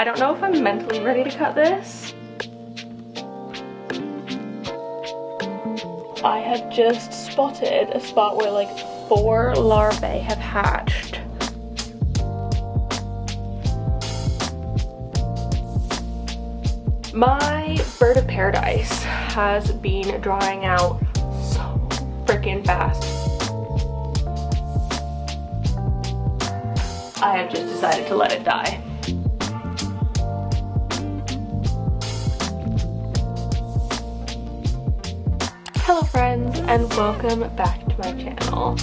I don't know if I'm mentally ready to cut this. I have just spotted a spot where like 4 larvae have hatched. My bird of paradise has been drying out so freaking fast. I have just decided to let it die. Hello friends, and welcome back to my channel.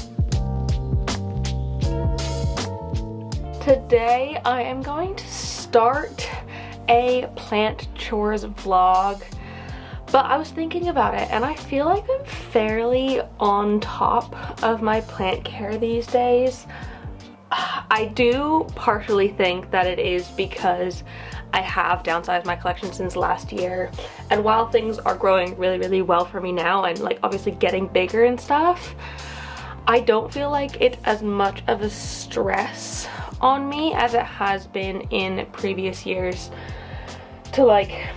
Today I am going to start a plant chores vlog, but I was thinking about it and I feel like I'm fairly on top of my plant care these days. I do partially think that it is because I have downsized my collection since last year, and while things are growing really well for me now and like obviously getting bigger and stuff, I don't feel like it's as much of a stress on me as it has been in previous years to like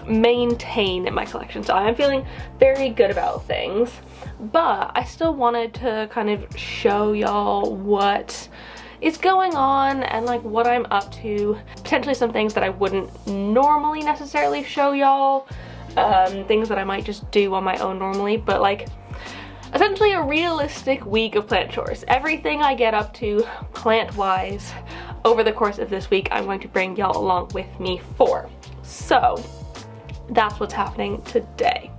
maintain my collection. So I am feeling very good about things, but I still wanted to kind of show y'all what is going on and like what I'm up to, potentially some things that I wouldn't normally necessarily show y'all, things that I might just do on my own normally, but like essentially a realistic week of plant chores. Everything I get up to plant wise over the course of this week I'm going to bring y'all along with me for. So that's what's happening today.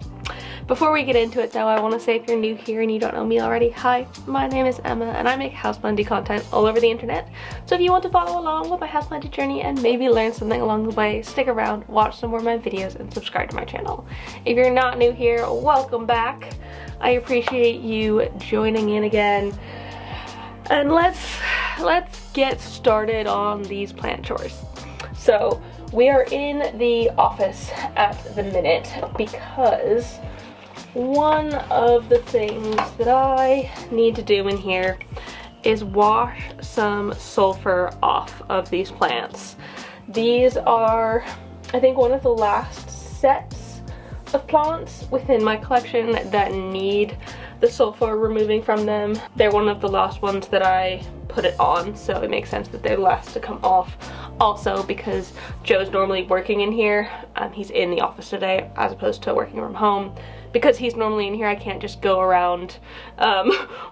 Before we get into it though, I want to say if you're new here and you don't know me already, hi, my name is Emma and I make houseplanty content all over the internet. So if you want to follow along with my houseplanty journey and maybe learn something along the way, stick around, watch some more of my videos, and subscribe to my channel. If you're not new here, welcome back. I appreciate you joining in again. And let's get started on these plant chores. So we are in the office at the minute because one of the things that I need to do in here is wash some sulfur off of these plants. These are, I think, one of the last sets of plants within my collection that need the sulfur removing from them. They're one of the last ones that I put it on, so it makes sense that they're last to come off. Also because Joe's normally working in here, he's in the office today as opposed to working from home. Because he's normally in here, I can't just go around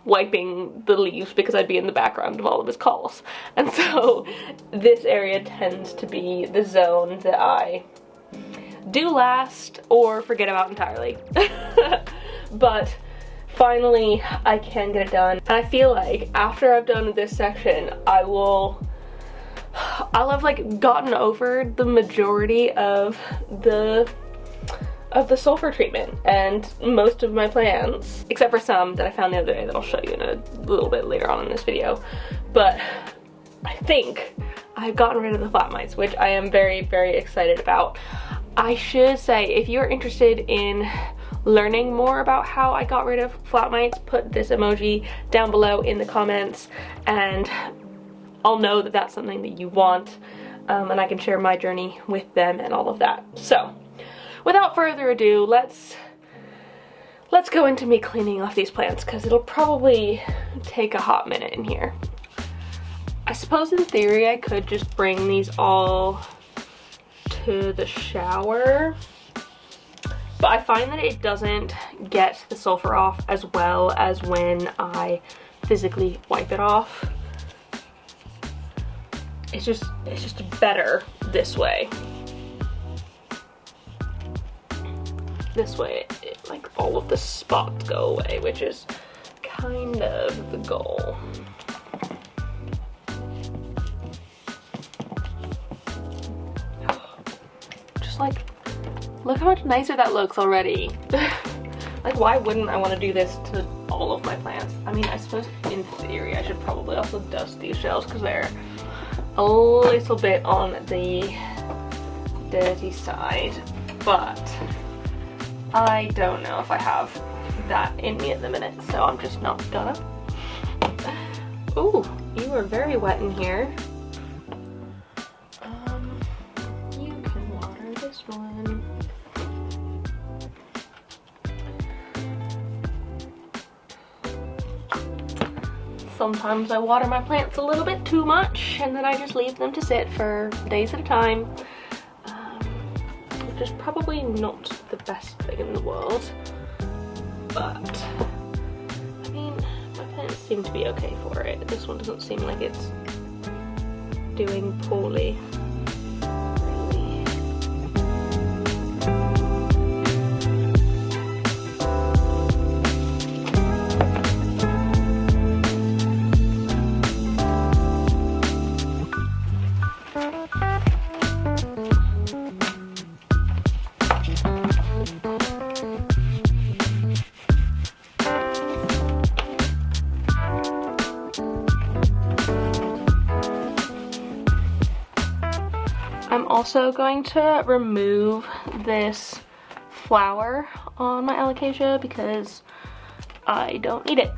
wiping the leaves because I'd be in the background of all of his calls. And so this area tends to be the zone that I do last or forget about entirely. But finally I can get it done, and I feel like after I've done this section I'll have like gotten over the majority of the sulfur treatment and most of my plants, except for some that I found the other day that I'll show you in a little bit later on in this video. But I think I've gotten rid of the flat mites, which I am very excited about. I should say, if you're interested in learning more about how I got rid of flat mites, put this emoji down below in the comments and I'll know that that's something that you want, and I can share my journey with them and all of that. So without further ado, let's go into me cleaning off these plants because it'll probably take a hot minute in here. I suppose in theory I could just bring these all to the shower, but I find that it doesn't get the sulfur off as well as when I physically wipe it off. It's just better this way. This way, like all of the spots go away, which is kind of the goal. Just like, look how much nicer that looks already. Like, why wouldn't I want to do this to all of my plants? I mean, I suppose in theory I should probably also dust these shelves because they're a little bit on the dirty side, but I don't know if I have that in me at the minute, so I'm just not gonna. Ooh, you are very wet in here. this one. Sometimes I water my plants a little bit too much and then I just leave them to sit for days at a time, which is probably not the best thing in the world, but I mean, my plants seem to be okay for it. This one doesn't seem like it's doing poorly. I'm also going to remove this flower on my alocasia because I don't need it.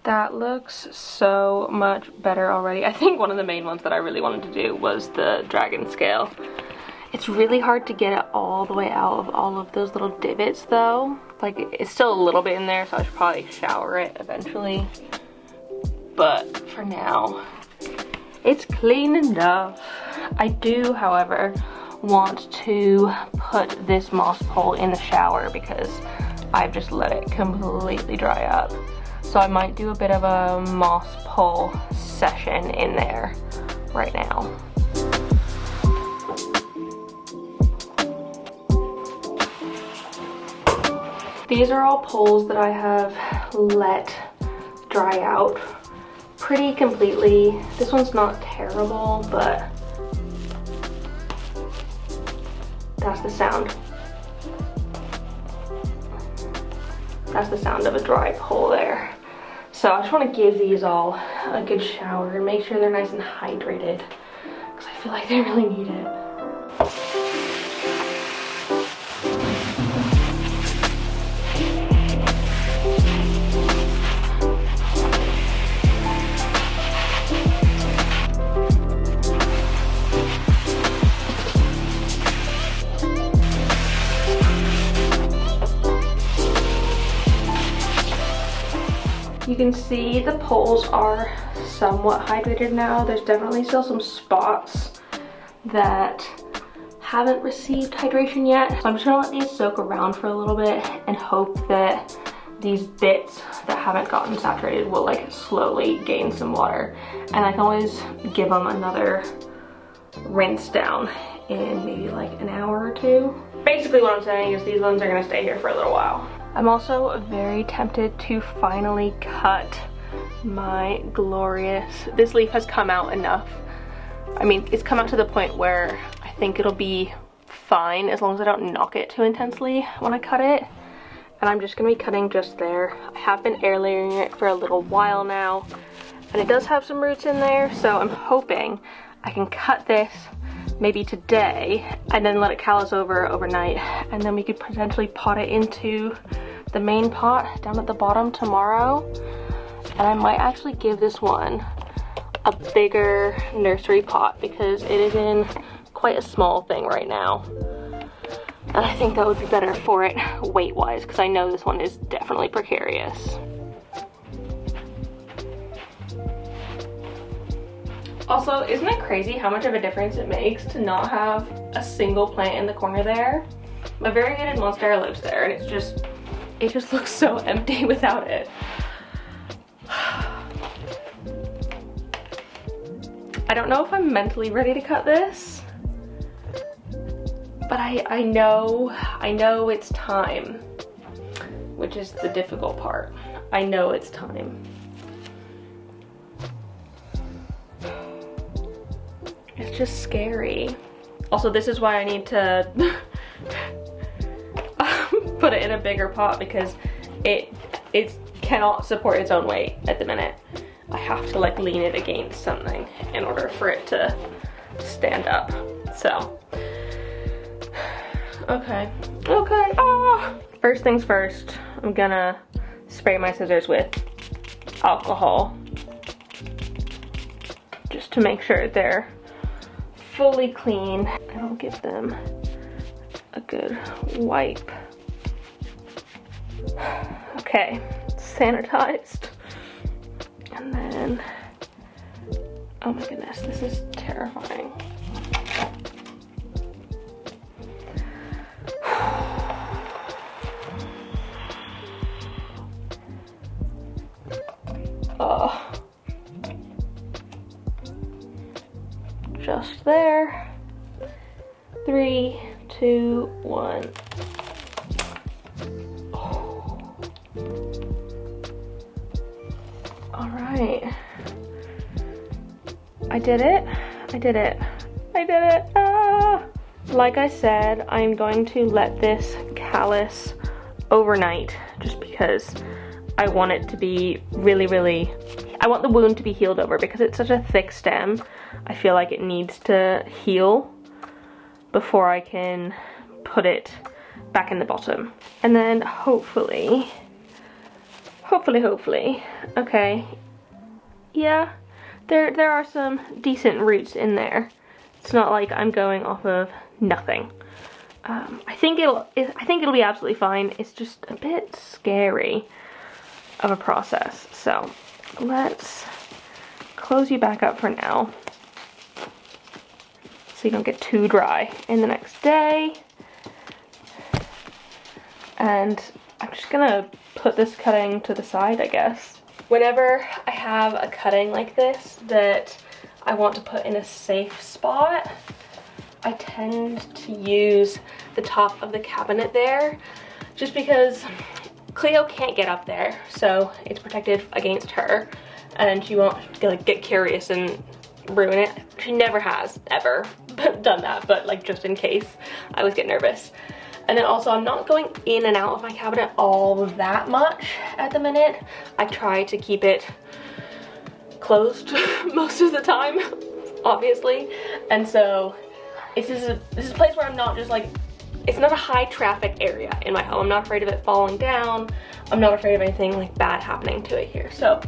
That looks so much better already. I think one of the main ones that I really wanted to do was the dragon scale. It's really hard to get it all the way out of all of those little divots though. Like, it's still a little bit in there, so I should probably shower it eventually. But for now, it's clean enough. I do, however, want to put this moss pole in the shower because I've just let it completely dry up. So I might do a bit of a moss pole session in there right now. These are all poles that I have let dry out pretty completely. This one's not terrible, but that's the sound. That's the sound of a dry pole there. So I just want to give these all a good shower and make sure they're nice and hydrated because I feel like they really need it. You can see the poles are somewhat hydrated now. There's definitely still some spots that haven't received hydration yet. So I'm just gonna let these soak around for a little bit and hope that these bits that haven't gotten saturated will like slowly gain some water. And I can always give them another rinse down in maybe like an hour or two. Basically what I'm saying is these ones are gonna stay here for a little while. I'm also very tempted to finally cut my glorious. This leaf has come out enough. I mean, it's come out to the point where I think it'll be fine as long as I don't knock it too intensely when I cut it. And I'm just gonna be cutting just there. I have been air layering it for a little while now, and it does have some roots in there, so I'm hoping I can cut this maybe today and then let it callus over overnight, and then we could potentially pot it into the main pot down at the bottom tomorrow. And I might actually give this one a bigger nursery pot because it is in quite a small thing right now, and I think that would be better for it weight wise because I know this one is definitely precarious. Also, isn't it crazy how much of a difference it makes to not have a single plant in the corner there? My variegated monstera lives there, and it just looks so empty without it. I don't know if I'm mentally ready to cut this, but I know it's time, which is the difficult part. I know it's time. It's just scary. Also, this is why I need to put it in a bigger pot, because it cannot support its own weight at the minute. I have to like lean it against something in order for it to stand up. So, okay. First things first, I'm gonna spray my scissors with alcohol just to make sure they're fully clean, and I'll give them a good wipe. Okay, sanitized. And then, oh my goodness, this is terrifying. Oh, just there. 3, 2, 1. All right, I did it. Ah. Like I said, I'm going to let this callus overnight just because I want it to be really, I want the wound to be healed over, because it's such a thick stem. I feel like it needs to heal before I can put it back in the bottom. And then hopefully, okay, yeah, there are some decent roots in there. It's not like I'm going off of nothing. I think it'll be absolutely fine. It's just a bit scary of a process. So let's close you back up for now, so you don't get too dry in the next day. And I'm just gonna put this cutting to the side, I guess. Whenever I have a cutting like this that I want to put in a safe spot, I tend to use the top of the cabinet there, just because Cleo can't get up there, so it's protected against her, and she won't like get curious and ruin it. She never has ever done that, but like just in case, I always get nervous. And then also, I'm not going in and out of my cabinet all that much at the minute. I try to keep it closed most of the time, obviously. And so this is a place where I'm not just like, it's not a high traffic area in my home. I'm not afraid of it falling down. I'm not afraid of anything like bad happening to it here. So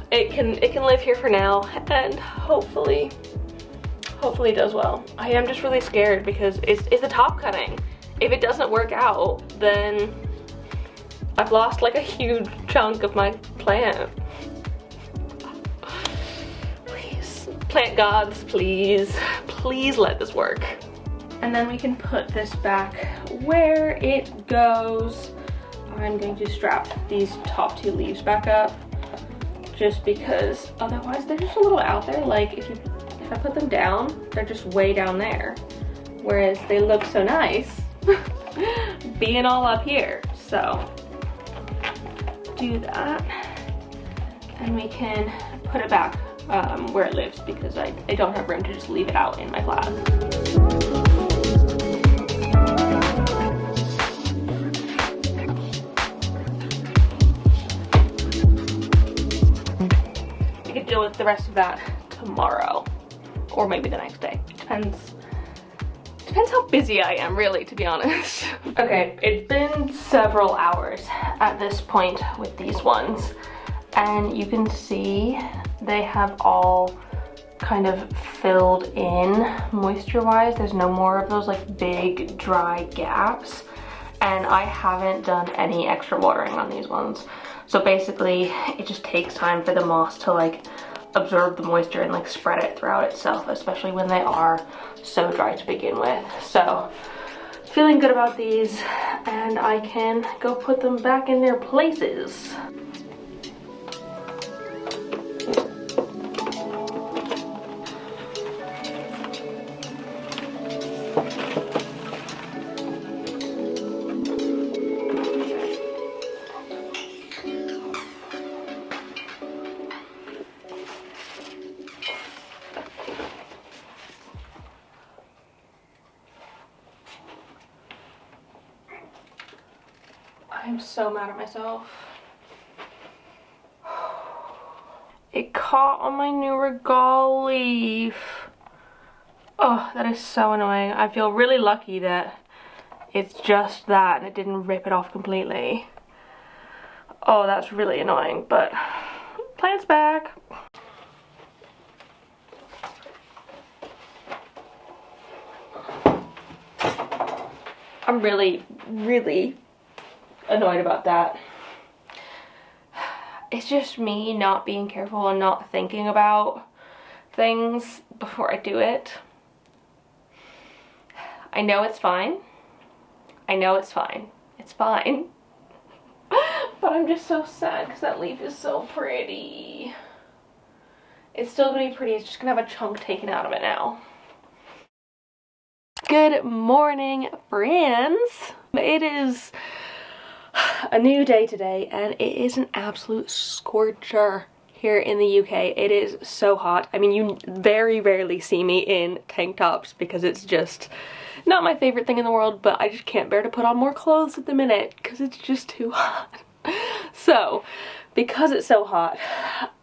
it can live here for now, and hopefully it does well. I am just really scared because it's a top cutting. If it doesn't work out, then I've lost like a huge chunk of my plant. Please, plant gods, please let this work. And then we can put this back where it goes. I'm going to strap these top 2 leaves back up, just because otherwise they're just a little out there. Like if I put them down, they're just way down there. Whereas they look so nice being all up here. So do that, and we can put it back where it lives, because I don't have room to just leave it out in my flat. We could deal with the rest of that tomorrow, or maybe the next day. It depends how busy I am, really, to be honest. Okay, it's been several hours at this point with these ones, and you can see they have all kind of filled in moisture-wise. There's no more of those like big dry gaps, and I haven't done any extra watering on these ones. So basically, it just takes time for the moss to like absorb the moisture and like spread it throughout itself, especially when they are so dry to begin with. So feeling good about these, and I can go put them back in their places. I'm so mad at myself. It caught on my new regal leaf. Oh, that is so annoying. I feel really lucky that it's just that and it didn't rip it off completely. Oh, that's really annoying, but plant's back. I'm really annoyed about that. It's just me not being careful and not thinking about things before I do it. I know it's fine. I know it's fine. It's fine. But I'm just so sad because that leaf is so pretty. It's still gonna be pretty, it's just gonna have a chunk taken out of it now. Good morning, friends. It is a new day today and it is an absolute scorcher here in the UK. It is so hot. I mean, you very rarely see me in tank tops because it's just not my favorite thing in the world, but I just can't bear to put on more clothes at the minute because it's just too hot. So, because it's so hot,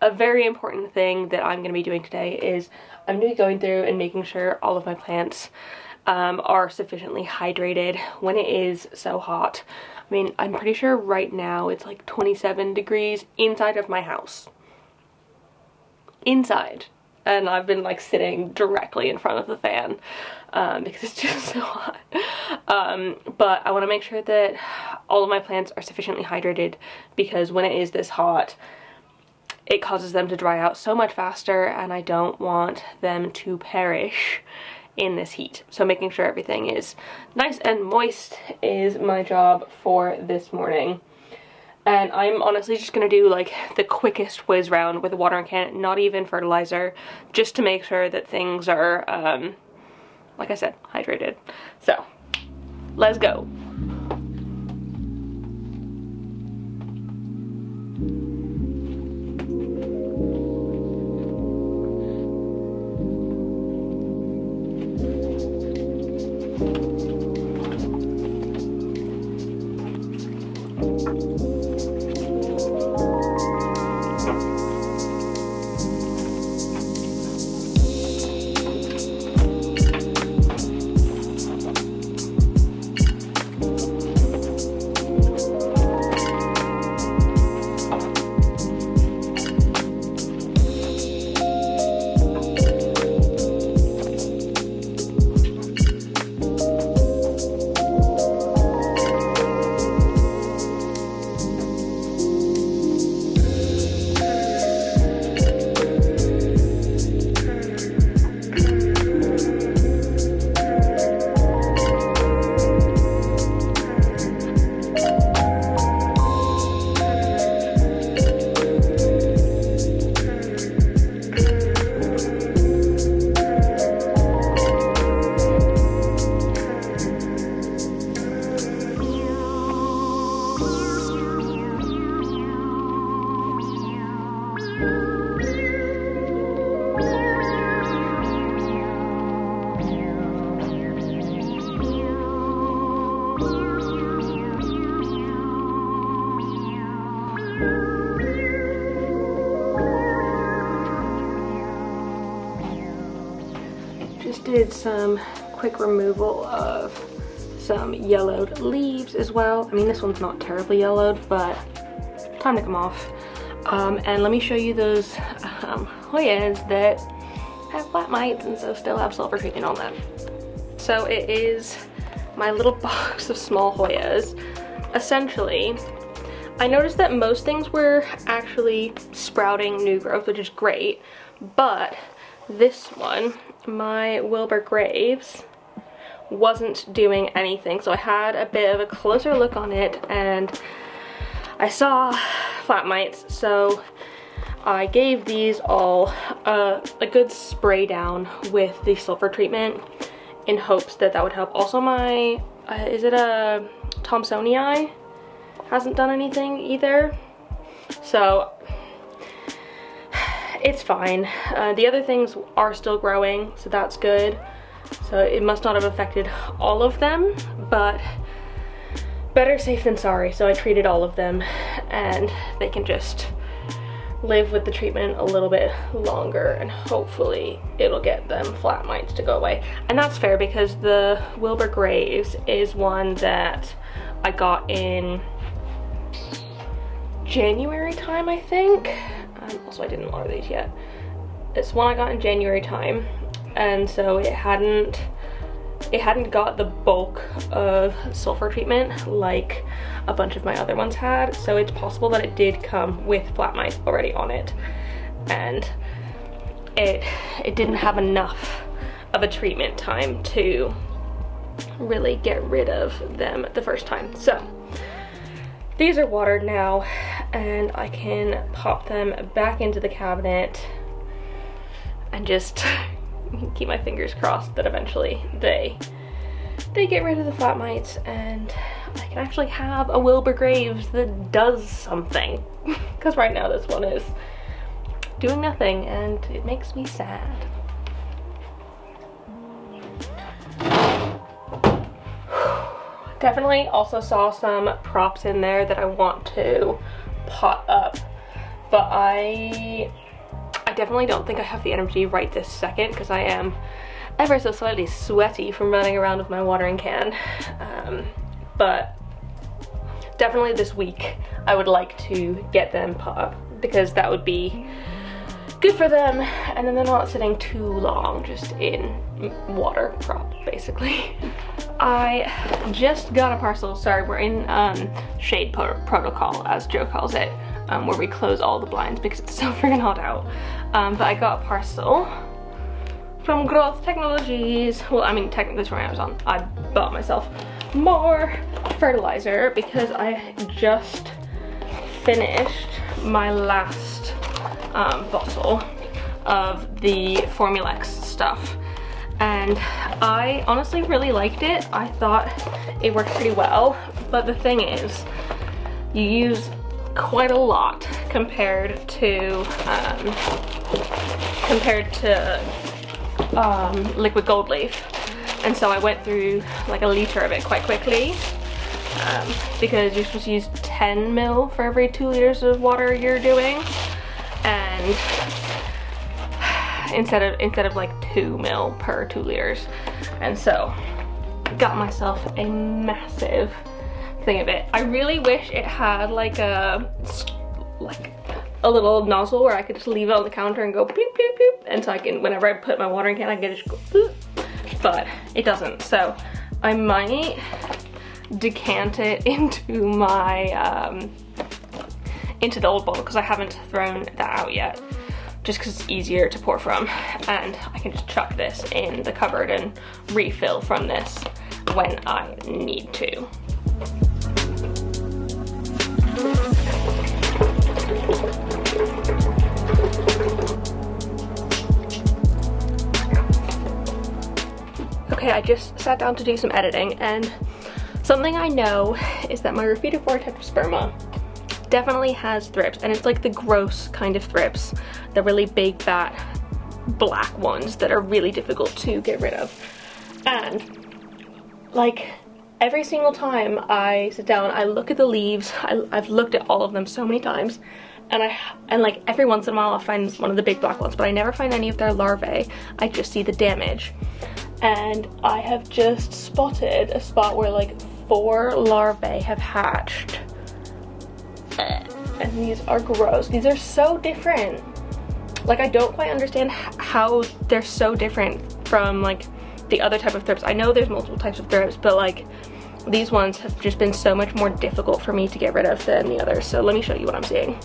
a very important thing that I'm going to be doing today is I'm going to be going through and making sure all of my plants are sufficiently hydrated when it is so hot. I mean, I'm pretty sure right now it's like 27 degrees inside of my house. Inside. And I've been like sitting directly in front of the fan because it's just so hot. But I want to make sure that all of my plants are sufficiently hydrated because when it is this hot, it causes them to dry out so much faster and I don't want them to perish in this heat. So making sure everything is nice and moist is my job for this morning. And I'm honestly just gonna do like the quickest whiz round with a watering can, not even fertilizer, just to make sure that things are, like I said, hydrated. So, let's go. Just did some quick removal of some yellowed leaves as well. I mean, this one's not terribly yellowed, but time to come off. And let me show you those Hoyas that have flat mites and so still have sulfur treatment on them. So it is my little box of small Hoyas. Essentially, I noticed that most things were actually sprouting new growth, which is great, but this one, my Wilbur Graves, wasn't doing anything. So I had a bit of a closer look on it and I saw flat mites, so I gave these all a good spray down with the sulfur treatment in hopes that that would help. Also my, is it a Thomsonii? Hasn't done anything either. So it's fine. The other things are still growing, so that's good. So it must not have affected all of them, but better safe than sorry. So I treated all of them and they can just live with the treatment a little bit longer and hopefully it'll get them flat mites to go away. And that's fair because the Wilbur Graves is one that I got in January time, I think. Also, I didn't water these yet. It's one I got in January time, and so it hadn't got the bulk of sulfur treatment like a bunch of my other ones had. So it's possible that it did come with flat mites already on it, and it didn't have enough of a treatment time to really get rid of them the first time. So these are watered now and I can pop them back into the cabinet and just keep my fingers crossed that eventually they get rid of the flat mites and I can actually have a Wilbur Graves that does something. Because right now this one is doing nothing and it makes me sad. Definitely also saw some props in there that I want to pot up, but I definitely don't think I have the energy right this second because I am ever so slightly sweaty from running around with my watering can. But definitely this week I would like to get them pot up because that would be good for them, and then they're not sitting too long just in water prop basically. I just got a parcel. Sorry, we're in shade protocol, as Joe calls it, where we close all the blinds because it's so freaking hot out. But I got a parcel from Growth Technologies. Well, I mean, technically it's from Amazon. I bought myself more fertilizer because I just finished my last bottle of the Formulex stuff. And I honestly really liked it. I thought it worked pretty well, but the thing is, you use quite a lot compared to liquid gold leaf. And so I went through like a liter of it quite quickly because you're supposed to use 10 mil for every 2 liters of water you're doing, and instead of like 2 mil per 2 liters. And so got myself a massive thing of it. I really wish it had like a little nozzle where I could just leave it on the counter and go boop boop boop, and so I can, whenever I put my watering can, I can just go boop. But it doesn't, so I might decant it into my into the old bottle because I haven't thrown that out yet, just because it's easier to pour from, and I can just chuck this in the cupboard and refill from this when I need to. Okay, I just sat down to do some editing, and something I know is that my Repotting tetrasperma definitely has thrips, and it's like the gross kind of thrips, the really big fat black ones that are really difficult to get rid of. And like every single time I sit down, I look at the leaves. I've looked at all of them so many times, and like every once in a while I'll find one of the big black ones, but I never find any of their larvae. I just see the damage. And I have just spotted a spot where like 4 larvae have hatched. And these are gross. These are so different. Like, I don't quite understand how they're so different from like the other type of thrips. I know there's multiple types of thrips, but like these ones have just been so much more difficult for me to get rid of than the others. So let me show you what I'm seeing.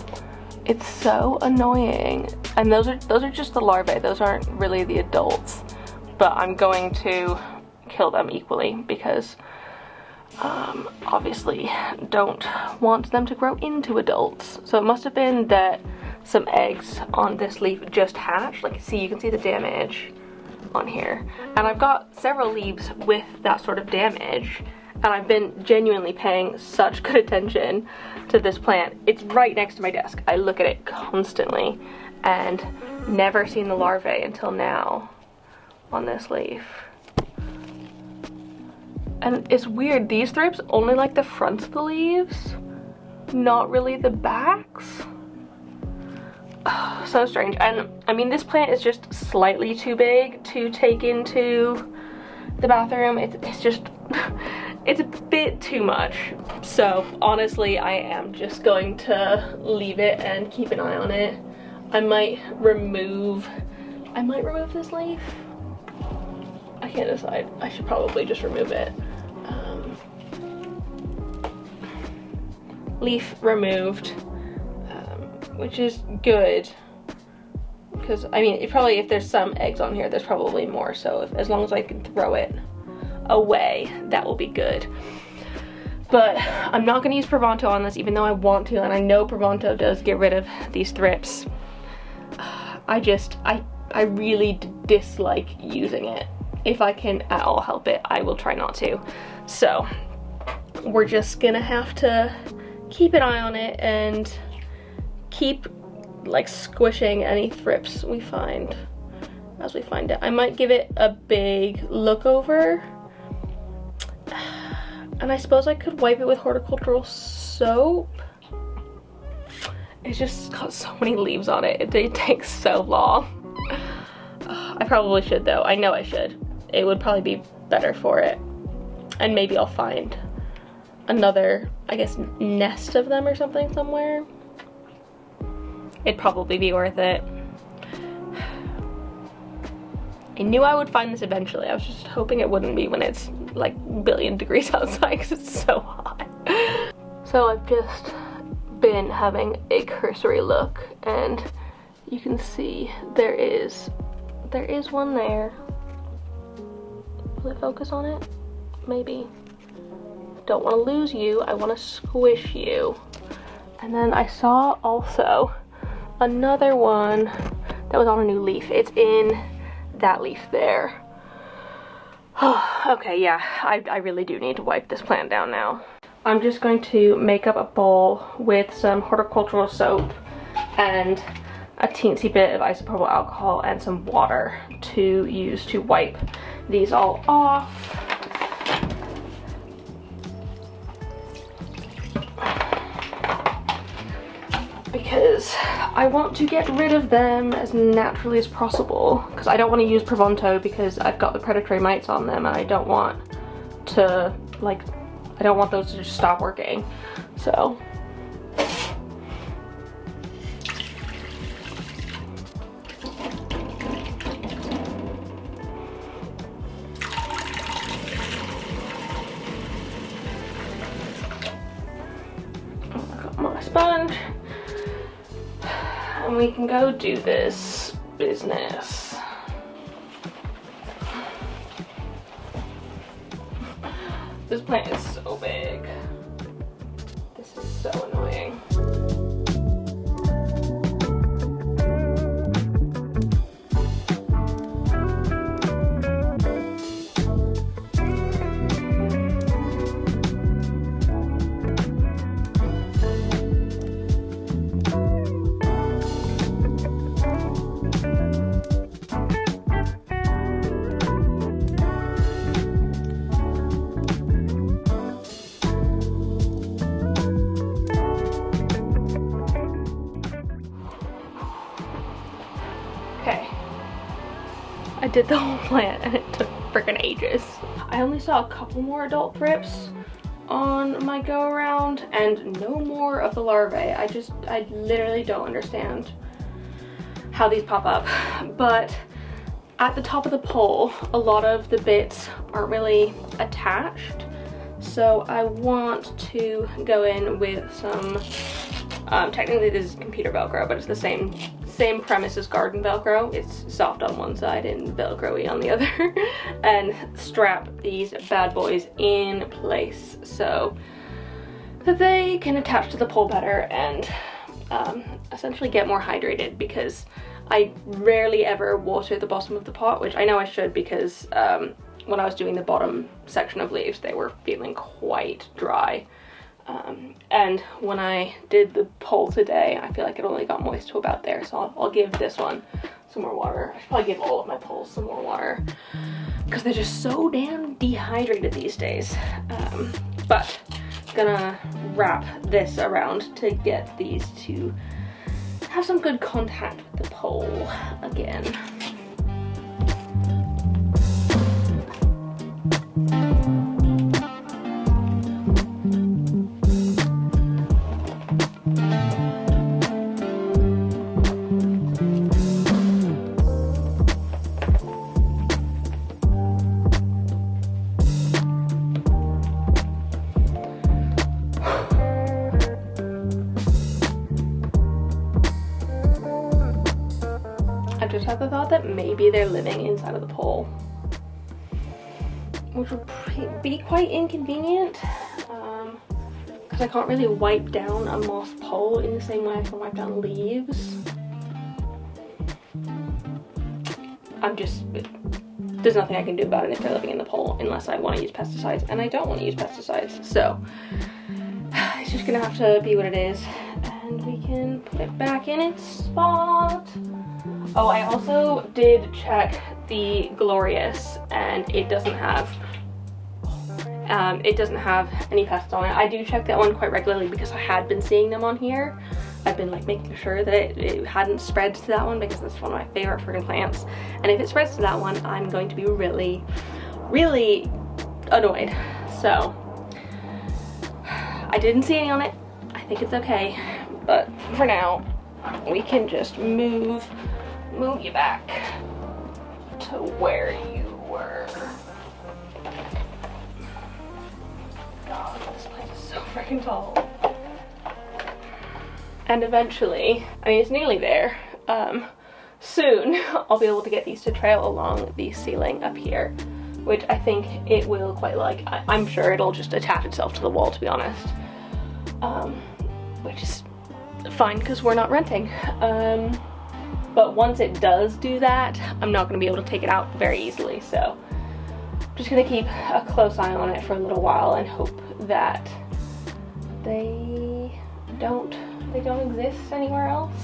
It's so annoying. And those are just the larvae. Those aren't really the adults. But I'm going to kill them equally because obviously don't want them to grow into adults. So it must have been that some eggs on this leaf just hatched. Like, see, you can see the damage on here. And I've got several leaves with that sort of damage. And I've been genuinely paying such good attention to this plant. It's right next to my desk. I look at it constantly and never seen the larvae until now on this leaf. And it's weird, these thrips only like the fronts of the leaves, not really the backs. Oh, so strange. And I mean, this plant is just slightly too big to take into the bathroom. It's just, it's a bit too much. So honestly, I am just going to leave it and keep an eye on it. I might remove this leaf. I can't decide. I should probably just remove it. Leaf removed, which is good. Because, I mean, if there's some eggs on here, there's probably more. So as long as I can throw it away, that will be good. But I'm not going to use Provonto on this, even though I want to. And I know Provonto does get rid of these thrips. I really dislike using it. If I can at all help it, I will try not to. So we're just gonna have to keep an eye on it and keep like squishing any thrips we find as we find it. I might give it a big look over, and I suppose I could wipe it with horticultural soap. It's just got so many leaves on it. It takes so long. I probably should though. I know I should. It would probably be better for it. And maybe I'll find another, I guess, nest of them or something somewhere. It'd probably be worth it. I knew I would find this eventually. I was just hoping it wouldn't be when it's like a billion degrees outside because it's so hot. So I've just been having a cursory look and you can see there is one there. Will it focus on it? Maybe. Don't want to lose you, I want to squish you. And then I saw also another one that was on a new leaf. It's in that leaf there. Okay, yeah, I really do need to wipe this plant down now. I'm just going to make up a bowl with some horticultural soap and a teensy bit of isopropyl alcohol and some water to use to wipe these all off. Because I want to get rid of them as naturally as possible. Because I don't want to use Provonto because I've got the predatory mites on them and I don't want to, like, I don't want those to just stop working. So. I got my sponge. And we can go do this business. This plant is so big. This is so annoying. I did the whole plant and it took freaking ages. I only saw a couple more adult thrips on my go around and no more of the larvae. I literally don't understand how these pop up. But at the top of the pole, a lot of the bits aren't really attached. So I want to go in with some Technically this is computer Velcro, but it's the same premise as garden Velcro. It's soft on one side and Velcro-y on the other. And strap these bad boys in place so that they can attach to the pole better and essentially get more hydrated, because I rarely ever water the bottom of the pot, which I know I should, because when I was doing the bottom section of leaves, they were feeling quite dry. And when I did the pole today, I feel like it only got moist to about there, so I'll give this one some more water. I should probably give all of my poles some more water, because they're just so damn dehydrated these days. But gonna wrap this around to get these to have some good contact with the pole again. I just had the thought that maybe they're living inside of the pole, which would be quite inconvenient, because I can't really wipe down a moss pole in the same way I can wipe down leaves. There's nothing I can do about it if they're living in the pole, unless I want to use pesticides, and I don't want to use pesticides, so it's just gonna have to be what it is, and we can put it back in its spot. Oh, I also did check the Glorious, and it doesn't have any pests on it. I do check that one quite regularly because I had been seeing them on here. I've been like making sure that it hadn't spread to that one, because that's one of my favorite friggin' plants. And if it spreads to that one, I'm going to be really, really annoyed. So I didn't see any on it. I think it's okay, but for now, we can just move you back to where you were. God, this place is so freaking tall. And eventually, I mean, it's nearly there. Soon, I'll be able to get these to trail along the ceiling up here, which I think it will quite like. I'm sure it'll just attach itself to the wall, to be honest. Which is fine, because we're not renting. But once it does do that, I'm not going to be able to take it out very easily, so I'm just going to keep a close eye on it for a little while and hope that they don't exist anywhere else.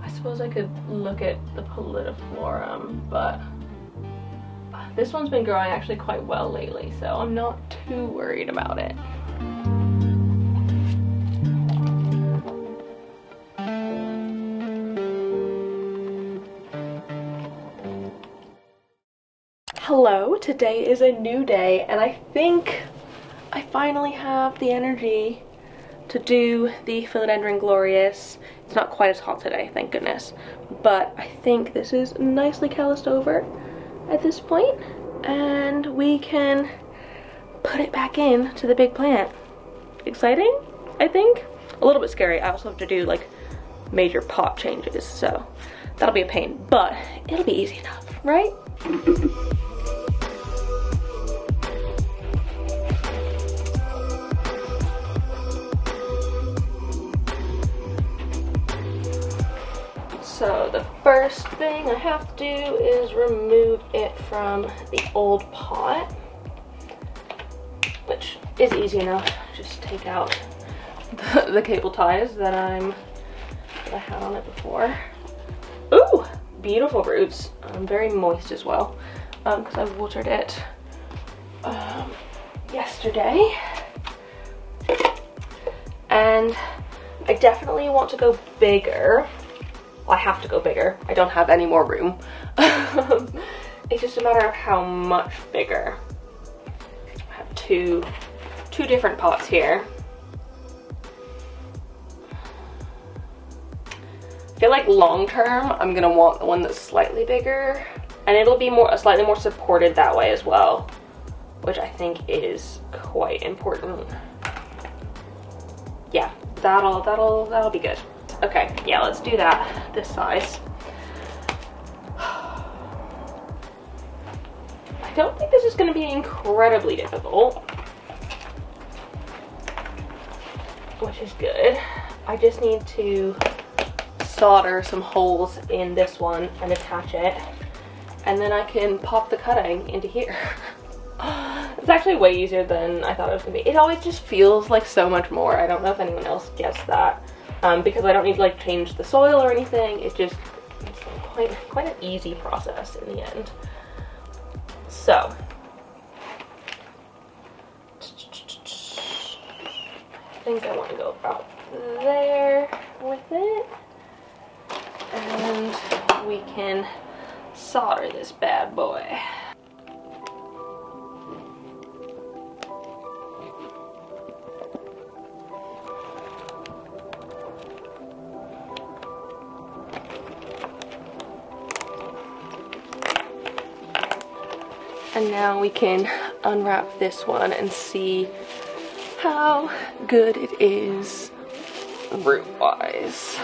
I suppose I could look at the Pallidiflorum, but this one's been growing actually quite well lately, so I'm not too worried about it. Hello, today is a new day, and I think I finally have the energy to do the Philodendron Glorious. It's not quite as hot today, thank goodness, but I think this is nicely calloused over at this point, and we can put it back in to the big plant. Exciting, I think. A little bit scary. I also have to do like major pot changes, so that'll be a pain, but it'll be easy enough, right? So the first thing I have to do is remove it from the old pot, which is easy enough. Just take out the cable ties that I had on it before. Ooh, beautiful roots. Very moist as well, because I watered it yesterday. And I definitely want to go bigger. I have to go bigger. I don't have any more room. It's just a matter of how much bigger. I have two different pots here. I feel like long term, I'm gonna want the one that's slightly bigger, and it'll be slightly more supported that way as well, which I think is quite important. yeah, that'll be good. Okay, yeah, let's do that this size. I don't think this is going to be incredibly difficult, which is good. I just need to solder some holes in this one and attach it, and then I can pop the cutting into here. It's actually way easier than I thought it was gonna be. It always just feels like so much more. I don't know if anyone else gets that, because I don't need to like change the soil or anything. It's quite an easy process in the end. So I think I want to go about there with it, and we can solder this bad boy. And now we can unwrap this one and see how good it is root-wise.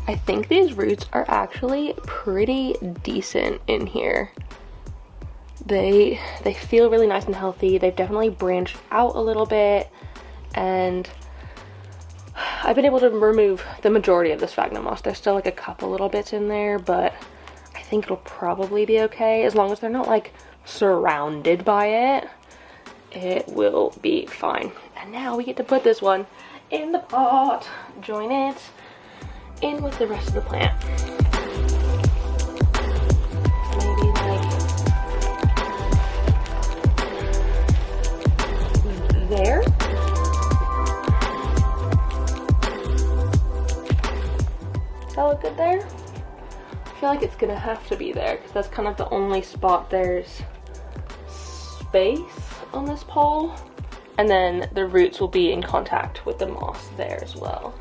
I think these roots are actually pretty decent in here. They feel really nice and healthy. They've definitely branched out a little bit, and I've been able to remove the majority of the sphagnum moss. There's still like a couple little bits in there, but I think it'll probably be okay as long as they're not like surrounded by it. It will be fine. And now we get to put this one in the pot, join it in with the rest of the plant. Maybe like there. Does that look good there? I feel like it's gonna have to be there because that's kind of the only spot there's space on this pole. And then the roots will be in contact with the moss there as well.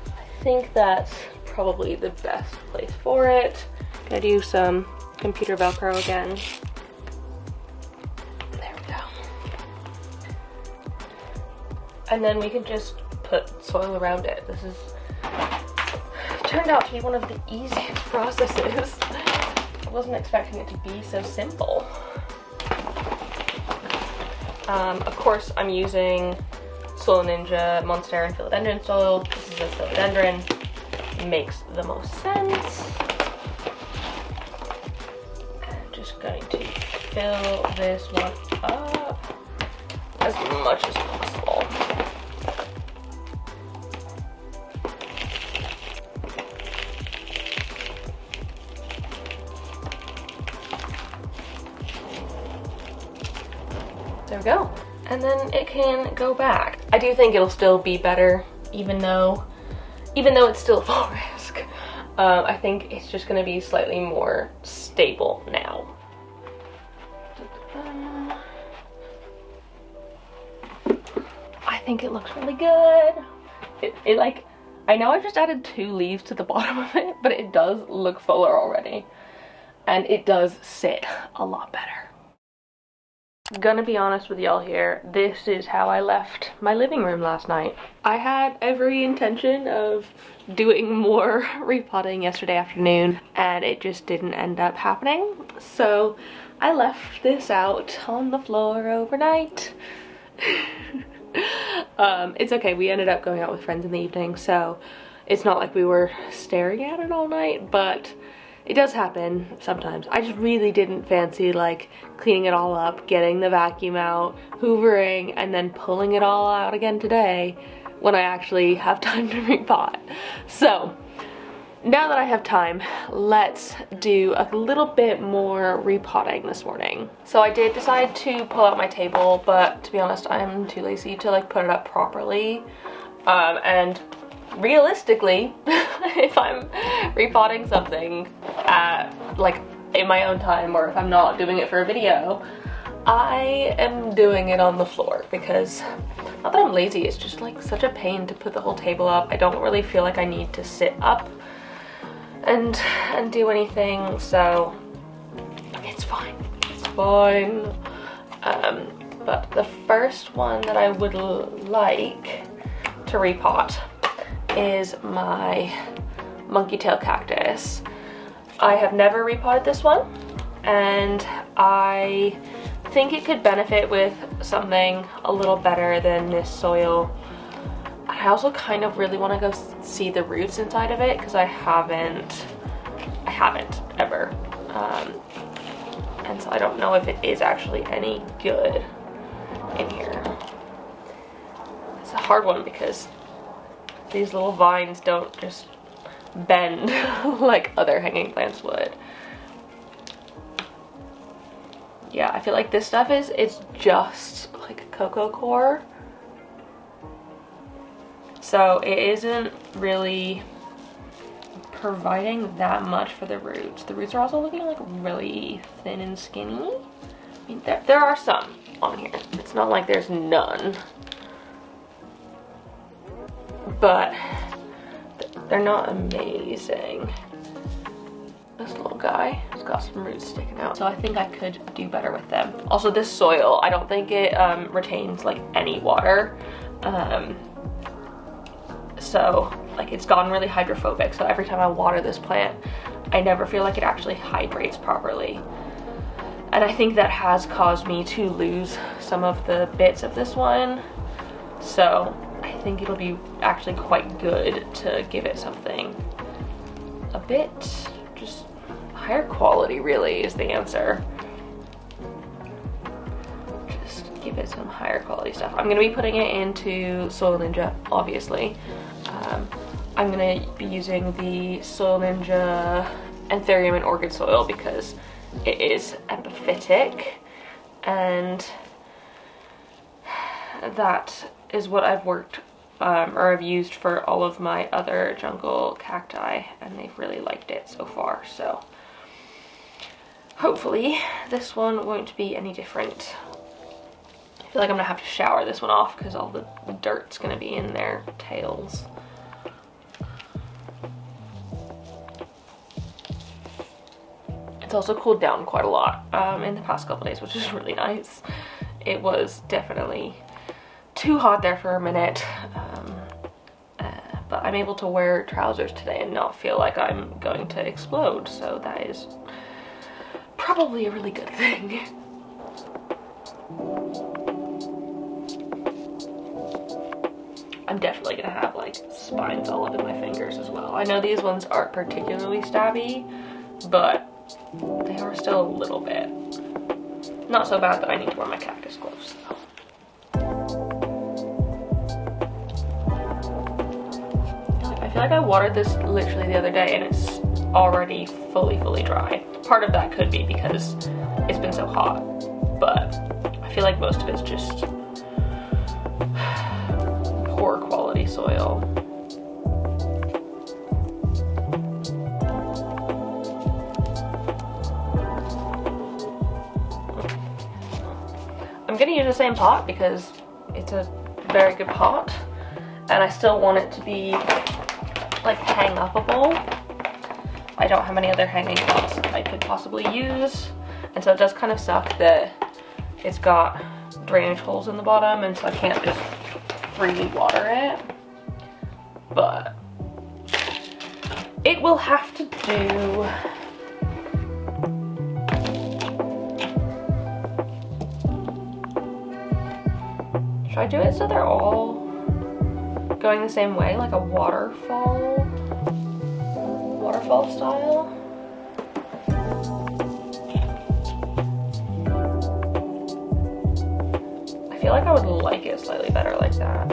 I think that's probably the best place for it. Gonna do some computer Velcro again. There we go. And then we can just put soil around it. This is turned out to be one of the easiest processes. I wasn't expecting it to be so simple. Of course, I'm using Soil Ninja Monstera and Philodendron soil. This is a philodendron. Makes the most sense. I'm just going to fill this one up as much as possible. There we go. And then it can go back. I do think it'll still be better, even though it's still a fall risk. I think it's just gonna be slightly more stable now. I think it looks really good. It like, I know I just added 2 leaves to the bottom of it, but it does look fuller already. And it does sit a lot better. Gonna be honest with y'all here, this is how I left my living room last night. I had every intention of doing more repotting yesterday afternoon, and it just didn't end up happening. So I left this out on the floor overnight. It's okay, we ended up going out with friends in the evening, so it's not like we were staring at it all night, but it does happen sometimes. I just really didn't fancy like cleaning it all up, getting the vacuum out, hoovering, and then pulling it all out again today when I actually have time to repot. So now that I have time, let's do a little bit more repotting this morning. So I did decide to pull out my table, but to be honest, I'm too lazy to like put it up properly. And realistically, if I'm repotting something at like in my own time, or if I'm not doing it for a video, I am doing it on the floor because, not that I'm lazy, it's just like such a pain to put the whole table up. I don't really feel like I need to sit up and do anything, so it's fine. It's fine. But the first one that I would like to repot is my monkey tail cactus. I have never repotted this one, and I think it could benefit with something a little better than this soil. I also kind of really want to go see the roots inside of it because I haven't ever. And so I don't know if it is actually any good in here. It's a hard one because these little vines don't just bend like other hanging plants would. Yeah, I feel like this stuff it's just like cocoa coir. So it isn't really providing that much for the roots. The roots are also looking like really thin and skinny. I mean, there are some on here. It's not like there's none. But they're not amazing. This little guy has got some roots sticking out, so I think I could do better with them. Also, this soil, I don't think it retains like any water. So like it's gotten really hydrophobic, so every time I water this plant, I never feel like it actually hydrates properly. And I think that has caused me to lose some of the bits of this one. So I think it'll be actually quite good to give it something a bit just higher quality, really, is the answer. Just give it some higher quality stuff. I'm gonna be putting it into Soil Ninja, obviously. I'm gonna be using the Soil Ninja Anthurium and Orchid soil because it is epiphytic, and that is what I've worked or I've used for all of my other jungle cacti, and they've really liked it so far. So hopefully this one won't be any different. I feel like I'm gonna have to shower this one off because all the dirt's gonna be in their tails. It's also cooled down quite a lot in the past couple days, which is really nice. It was definitely too hot there for a minute, but I'm able to wear trousers today and not feel like I'm going to explode, so that is probably a really good thing. I'm definitely gonna have like spines all up in my fingers as well. I know these ones aren't particularly stabby, but they are still a little bit. Not so bad that I need to wear my cactus gloves though. I feel like I watered this literally the other day and it's already fully dry. Part of that could be because it's been so hot, but I feel like most of it's just poor quality soil. I'm gonna use the same pot because it's a very good pot, and I still want it to be like hang-upable. I don't have any other hanging pots that I could possibly use, and so it does kind of suck that it's got drainage holes in the bottom, and so I can't just freely water it, but it will have to do. Should I do it so they're all going the same way, like a waterfall style? I feel like I would like it slightly better like that.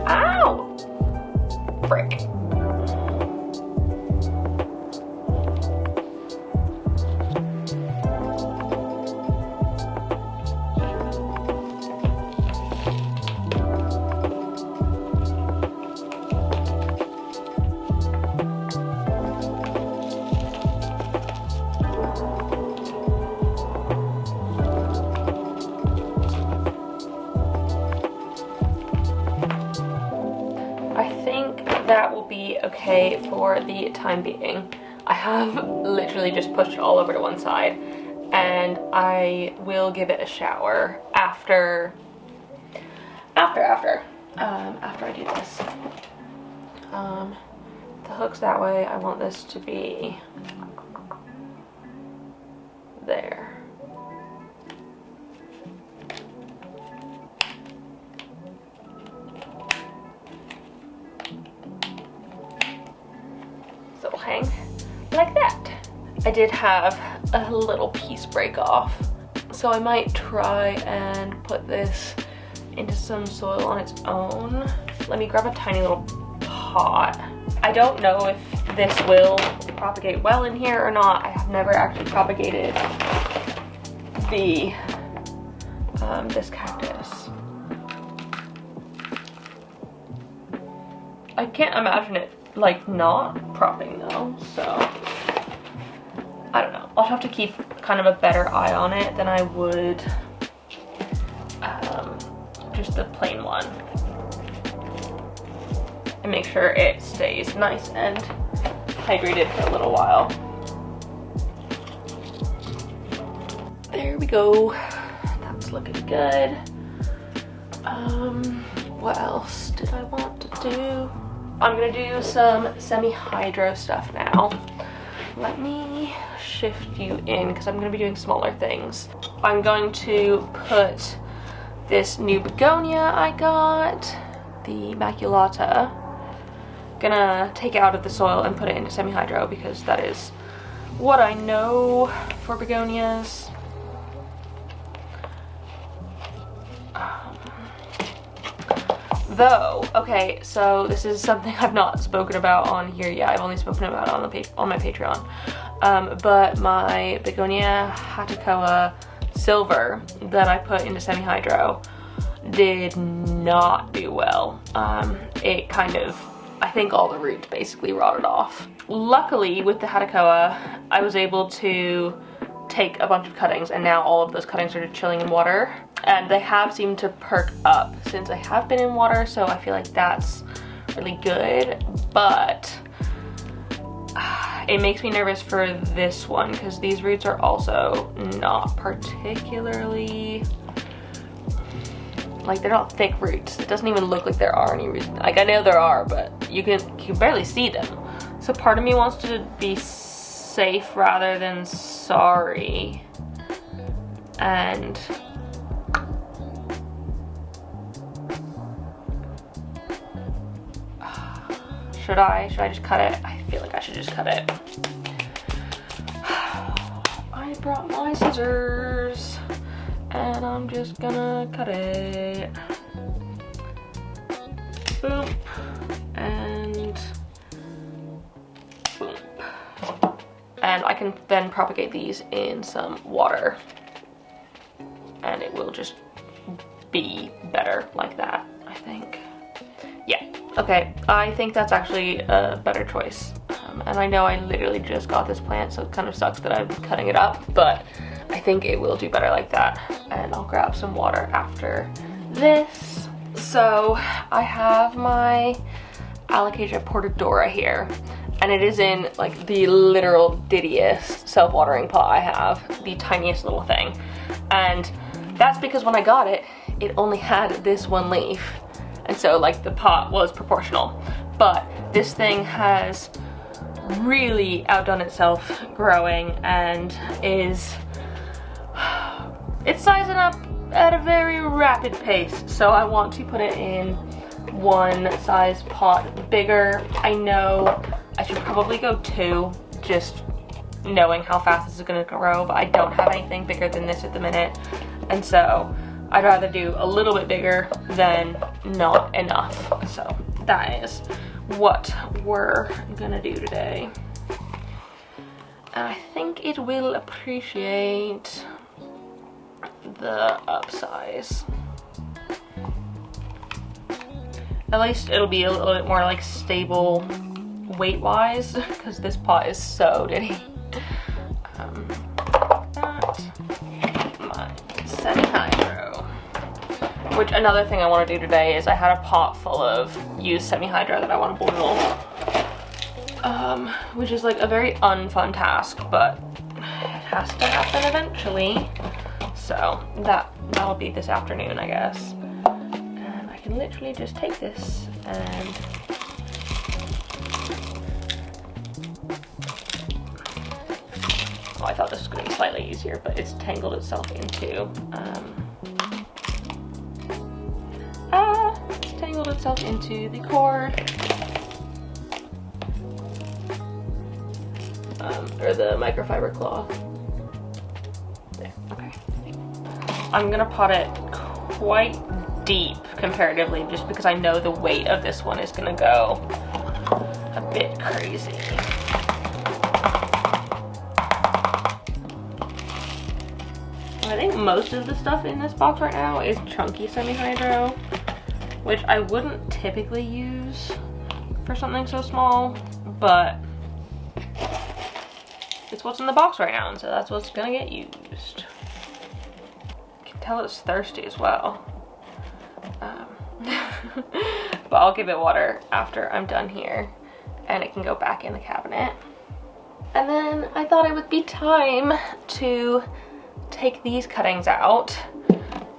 Ow! Frick. that will be okay for the time being. I have literally just pushed it all over to one side, and I will give it a shower after I do this. The hook's that way. I want this to be there. So it'll hang like that. I did have a little piece break off, so I might try and put this into some soil on its own. Let me grab a tiny little pot. I don't know if this will propagate well in here or not. I have never actually propagated the this cactus. I can't imagine it like not propping though, so I don't know. I'll have to keep kind of a better eye on it than I would just the plain one, and make sure it stays nice and hydrated for a little while. There we go. That's looking good. What else did I want to do? I'm gonna do some semi-hydro stuff now. Let me shift you in because I'm gonna be doing smaller things. I'm going to put this new begonia I got, the maculata. Gonna take it out of the soil and put it into semi-hydro because that is what I know for begonias. Though, okay, so this is something I've not spoken about on here yet. I've only spoken about it on my Patreon. But my begonia Heatwave silver that I put into semi-hydro did not do well. It kind of, I think all the roots basically rotted off. Luckily with the Heatwave, I was able to take a bunch of cuttings, and now all of those cuttings are just chilling in water, and they have seemed to perk up since I have been in water, so I feel like that's really good. But it makes me nervous for this one because these roots are also not particularly, like, they're not thick roots. It doesn't even look like there are any roots. Like, I know there are, but you can barely see them. So part of me wants to be safe rather than sorry, and should I just cut it? I feel like I should just cut it. I brought my scissors and I'm just gonna cut it. Boom and boom. And I can then propagate these in some water and it will just be better like that, I think. Yeah, okay, I think that's actually a better choice. And I know I literally just got this plant, so it kind of sucks that I'm cutting it up, but I think it will do better like that. And I'll grab some water after this. So I have my Alocasia portadora here, and it is in like the literal diddiest self-watering pot I have, the tiniest little thing. And that's because when I got it, it only had this one leaf. And so like the pot was proportional. But this thing has really outdone itself growing and it's sizing up at a very rapid pace. So I want to put it in one size pot bigger. I know I should probably go 2, just knowing how fast this is gonna grow, but I don't have anything bigger than this at the minute. And so I'd rather do a little bit bigger than not enough. So that is what we're gonna do today. And I think it will appreciate the upsize. At least it'll be a little bit more like stable weight-wise, because this pot is so diddy. That's my semi-hydro. Which, another thing I want to do today is I had a pot full of used semi-hydro that I want to boil. Which is like a very unfun task, but it has to happen eventually. So that'll be this afternoon, I guess. And I can literally just take this and I thought this was going to be slightly easier, but it's tangled itself into the cord, or the microfiber cloth. There, okay. I'm gonna pot it quite deep comparatively, just because I know the weight of this one is gonna go a bit crazy. I think most of the stuff in this box right now is chunky semi-hydro, which I wouldn't typically use for something so small, but it's what's in the box right now, and so that's what's gonna get used. You can tell it's thirsty as well. But I'll give it water after I'm done here, and it can go back in the cabinet. And then I thought it would be time to take these cuttings out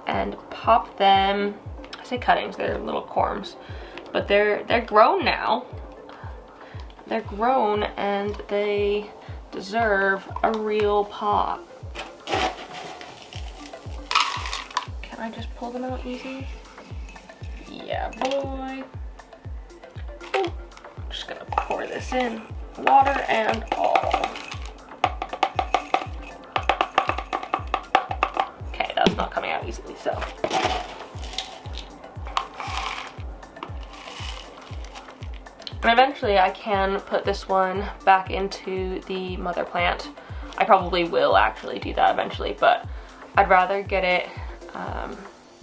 and pop them. I say cuttings, they're little corms, but they're grown now. They're grown and they deserve a real pot. Can I just pull them out easy? Yeah, boy. Ooh. I'm just gonna pour this in, water and all. That's not coming out easily, so. And eventually I can put this one back into the mother plant. I probably will actually do that eventually, but I'd rather get it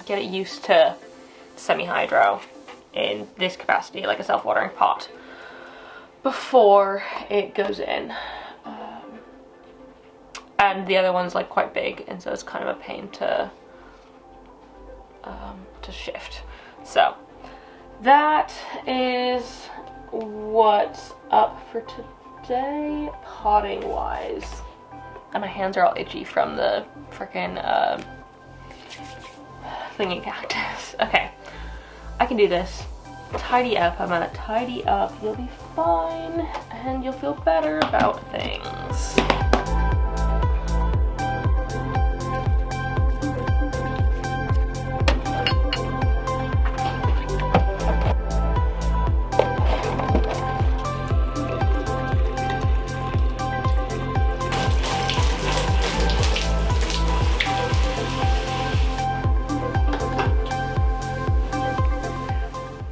used to semi-hydro in this capacity, like a self-watering pot, before it goes in. And the other one's like quite big, and so it's kind of a pain to shift. So that is what's up for today, potting wise. And my hands are all itchy from the frickin' thingy cactus. Okay, I can do this. Tidy up, I'm gonna tidy up. You'll be fine, and you'll feel better about things.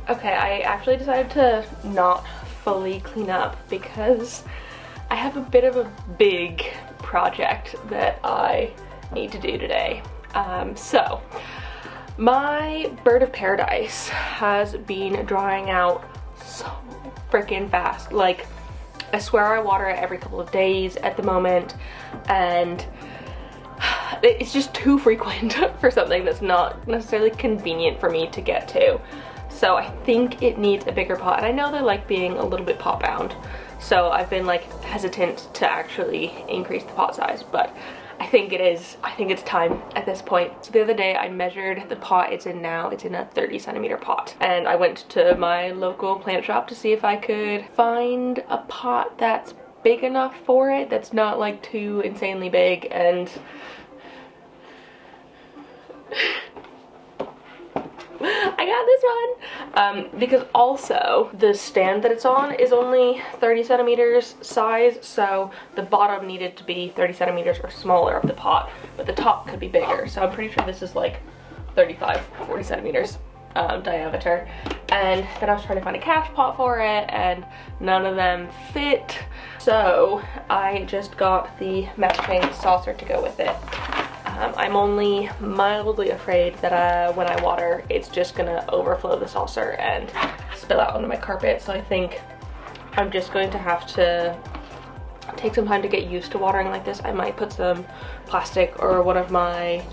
Okay, I actually decided to not fully clean up because I have a bit of a big project that I need to do today. So my bird of paradise has been drying out so freaking fast. Like, I swear I water it every couple of days at the moment, and it's just too frequent for something that's not necessarily convenient for me to get to. So I think it needs a bigger pot, and I know they like being a little bit pot bound, so I've been like hesitant to actually increase the pot size, but I think it's time at this point. So the other day I measured the pot it's in now. It's in a 30 centimeter pot, and I went to my local plant shop to see if I could find a pot that's big enough for it, that's not like too insanely big. And I got this one because also the stand that it's on is only 30 centimeters size, so the bottom needed to be 30 centimeters or smaller of the pot, but the top could be bigger. So I'm pretty sure this is like 35-40 centimeters diameter. And then I was trying to find a cash pot for it, and none of them fit, so I just got the matching saucer to go with it. I'm only mildly afraid that when I water, it's just gonna overflow the saucer and spill out onto my carpet. So I think I'm just going to have to take some time to get used to watering like this. I might put some plastic or one of my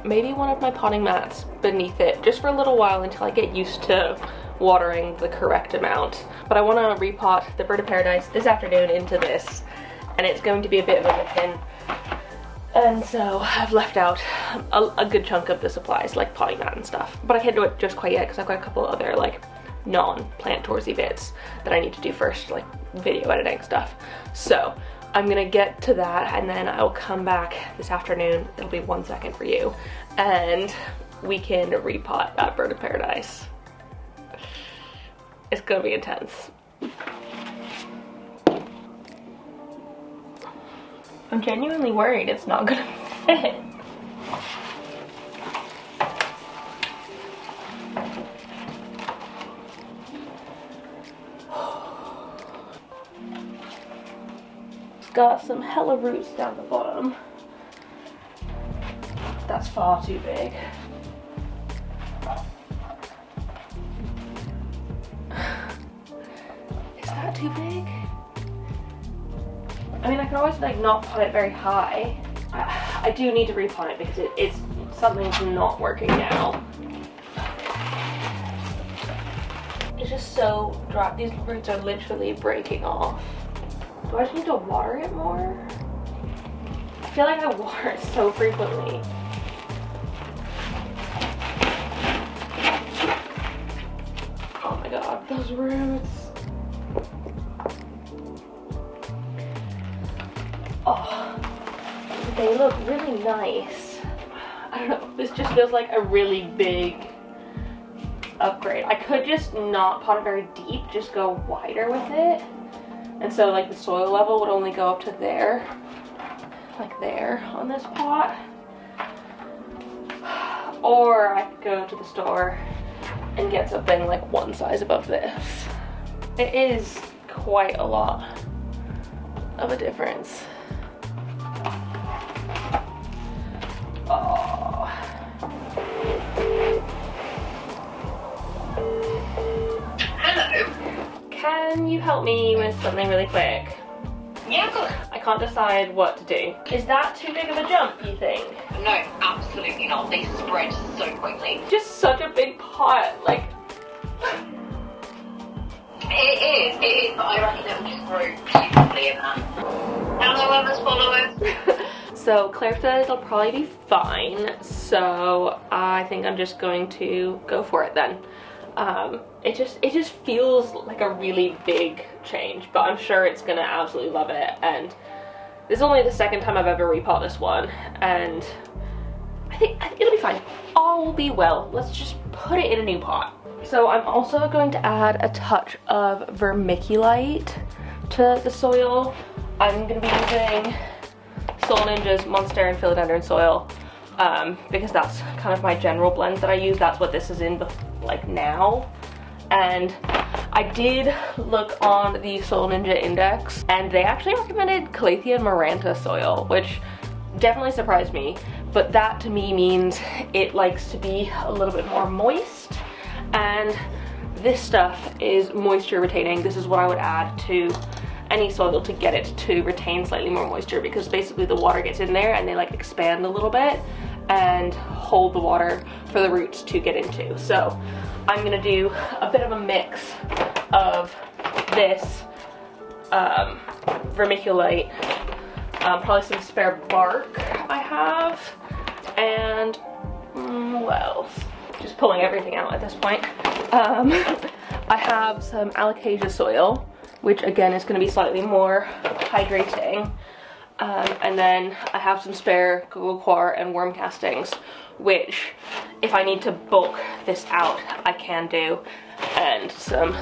maybe one of my potting mats beneath it, just for a little while until I get used to watering the correct amount. But I want to repot the bird of paradise this afternoon into this, and it's going to be a bit of a whipping. And so I've left out a good chunk of the supplies, like potting mat and stuff. But I can't do it just quite yet because I've got a couple other like non-plant toursy bits that I need to do first, like video editing stuff. So I'm gonna get to that, and then I'll come back this afternoon. It'll be 1 second for you, and we can repot that bird of paradise. It's gonna be intense. I'm genuinely worried it's not gonna fit. It's got some hella roots down the bottom. That's far too big. Is that too big? I mean, I can always like not pot it very high. I do need to repot it because it's something's not working now. It's just so dry. These roots are literally breaking off. Do I just need to water it more? I feel like I water it so frequently. Oh my god, those roots. Oh, they look really nice. I don't know, this just feels like a really big upgrade. I could just not pot it very deep, just go wider with it. And so like the soil level would only go up to there, like there on this pot. Or I could go to the store and get something like one size above this. It is quite a lot of a difference. Oh. Hello. Can you help me with something really quick? Yeah, of course. I can't decide what to do. Is that too big of a jump, you think? No, absolutely not. They spread so quickly. Just such a big pot, like... It is, but I reckon it'll just grow beautifully in that. Hello, Emma's followers. So Claire said it'll probably be fine, so I think I'm just going to go for it then. It just feels like a really big change, but I'm sure it's gonna absolutely love it. And this is only the second time I've ever repot this one, and I think it'll be fine. All will be well. Let's just put it in a new pot. So I'm also going to add a touch of vermiculite to the soil. I'm gonna be using Soil Ninja's Monstera and Philodendron soil, because that's kind of my general blend that I use. That's what this is in like now. And I did look on the Soil Ninja index, and they actually recommended Calathea maranta soil, which definitely surprised me. But that to me means it likes to be a little bit more moist, and this stuff is moisture retaining. This is what I would add to any soil to get it to retain slightly more moisture, because basically the water gets in there and they like expand a little bit and hold the water for the roots to get into. So I'm gonna do a bit of a mix of this vermiculite, probably some spare bark I have, and what else? Just pulling everything out at this point. I have some alocasia soil, which again is going to be slightly more hydrating. And then I have some spare cocoa coir and worm castings, which if I need to bulk this out, I can do, and some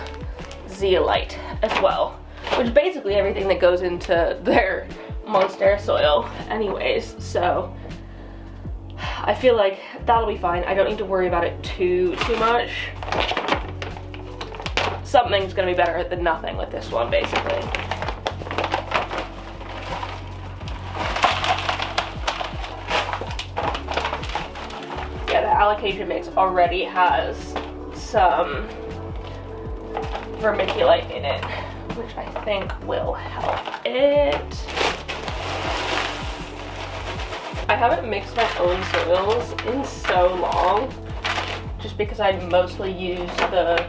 zeolite as well, which is basically everything that goes into their Monstera soil anyways. So I feel like that'll be fine. I don't need to worry about it too much. Something's gonna be better than nothing with this one, basically. Yeah, the alocasia mix already has some vermiculite in it, which I think will help it. I I haven't mixed my own soils in so long, just because I mostly use the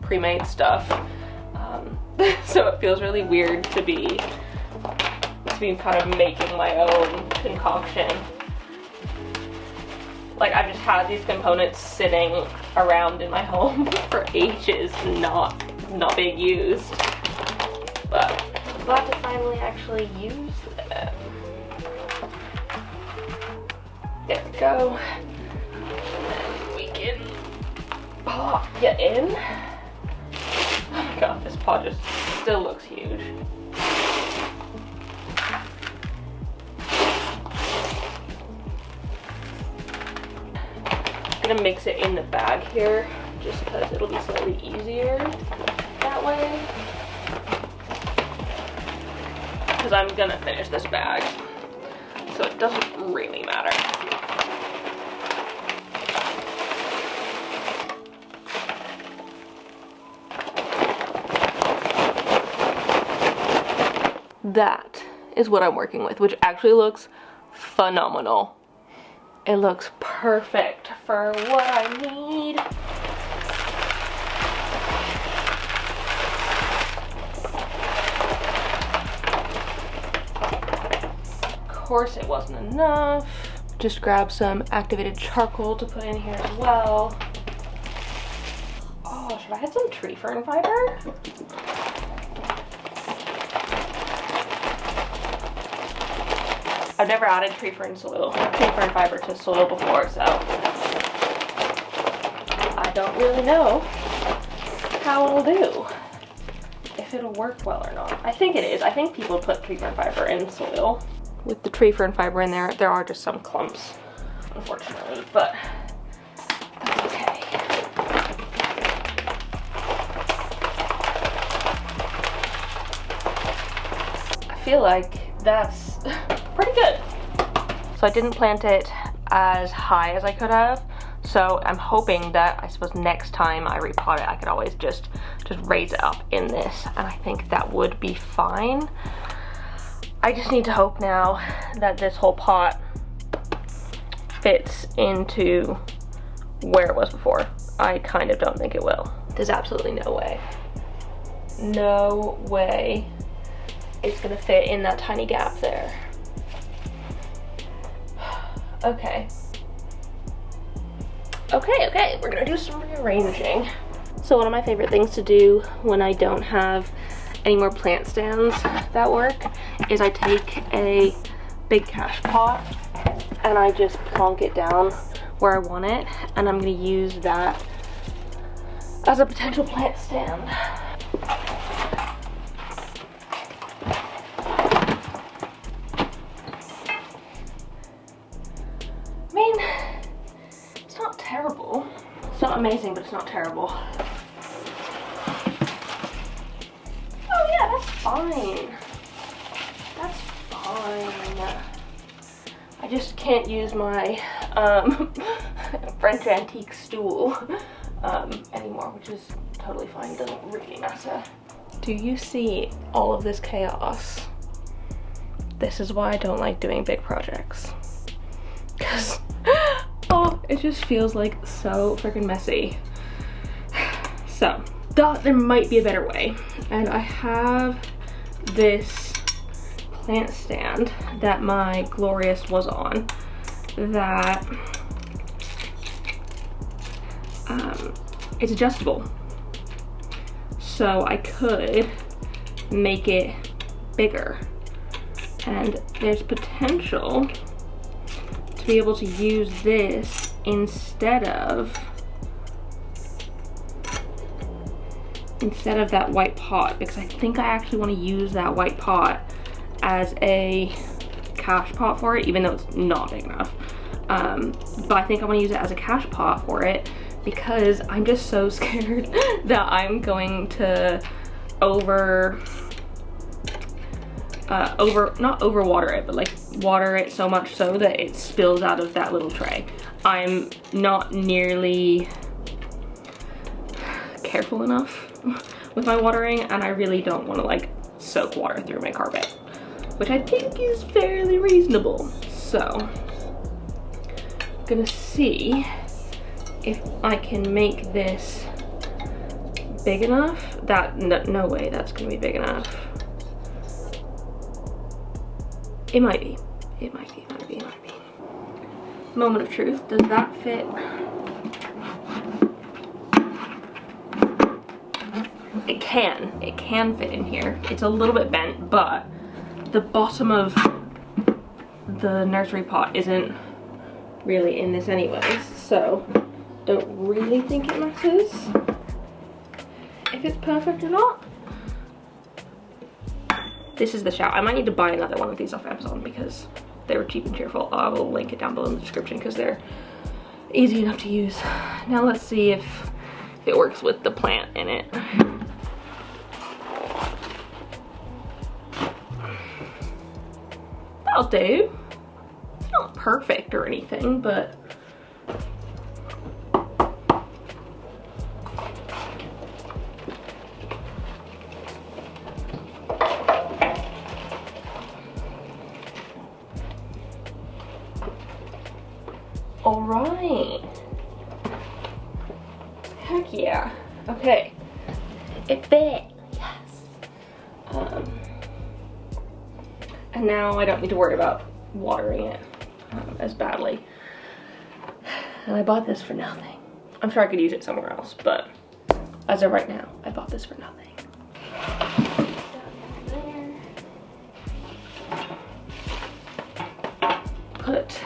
pre-made stuff. So it feels really weird to be kind of making my own concoction. Like, I've just had these components sitting around in my home for ages, not being used. But I'm glad to finally actually use them. There we go. And we can pop you in. Oh my god, this pot just still looks huge. I'm gonna mix it in the bag here just because it'll be slightly easier that way. Because I'm gonna finish this bag, so it doesn't really matter. That is what I'm working with, which actually looks phenomenal. It looks perfect for what I need. Of course it wasn't enough. Just grab some activated charcoal to put in here as well. Oh, should I add some tree fern fiber? I've never added tree fern fiber to soil before, so I don't really know how it'll do, if it'll work well or not. I think it is. I think people put tree fern fiber in soil. With the tree fern fiber in there, there are just some clumps, unfortunately, but that's okay. I feel like that's pretty good. So I didn't plant it as high as I could have, so I'm hoping that, I suppose, next time I repot it, I could always just raise it up in this, and I think that would be fine. I just need to hope now that this whole pot fits into where it was before. I kind of don't think it will. There's absolutely no way. No way it's gonna fit in that tiny gap there. Okay. Okay, we're gonna do some rearranging. So one of my favorite things to do when I don't have any more plant stands that work is I take a big cash pot and I just plonk it down where I want it, and I'm gonna use that as a potential plant stand. I mean, it's not terrible. It's not amazing, but it's not terrible. Oh yeah, that's fine. That's fine. I just can't use my French antique stool anymore, which is totally fine. It doesn't really matter. Do you see all of this chaos? This is why I don't like doing big projects. Because, oh, it just feels like so freaking messy. So, thought there might be a better way. And I have this plant stand that my Glorious was on that it's adjustable. So I could make it bigger. And there's potential to be able to use this instead of that white pot, because I think I actually want to use that white pot as a cash pot for it, even though it's not big enough. But I think I want to use it as a cash pot for it because I'm just so scared that I'm going to not overwater it, but like water it so much so that it spills out of that little tray. I'm not nearly careful enough with my watering, and I really don't want to like soak water through my carpet, which I think is fairly reasonable. So gonna see if I can make this big enough. No way that's gonna be big enough. It might be. It might be. Moment of truth. Does that fit? It can. It can fit in here. It's a little bit bent, but the bottom of the nursery pot isn't really in this anyways, so don't really think it matters if it's perfect or not. This is the shout. I might need to buy another one of these off Amazon because they were cheap and cheerful. I will link it down below in the description because they're easy enough to use. Now let's see if it works with the plant in it. That'll do. It's not perfect or anything, but all right. Heck yeah. Okay. It fit. Yes. And now I don't need to worry about watering it as badly. And I bought this for nothing. I'm sure I could use it somewhere else, but as of right now, I bought this for nothing. Put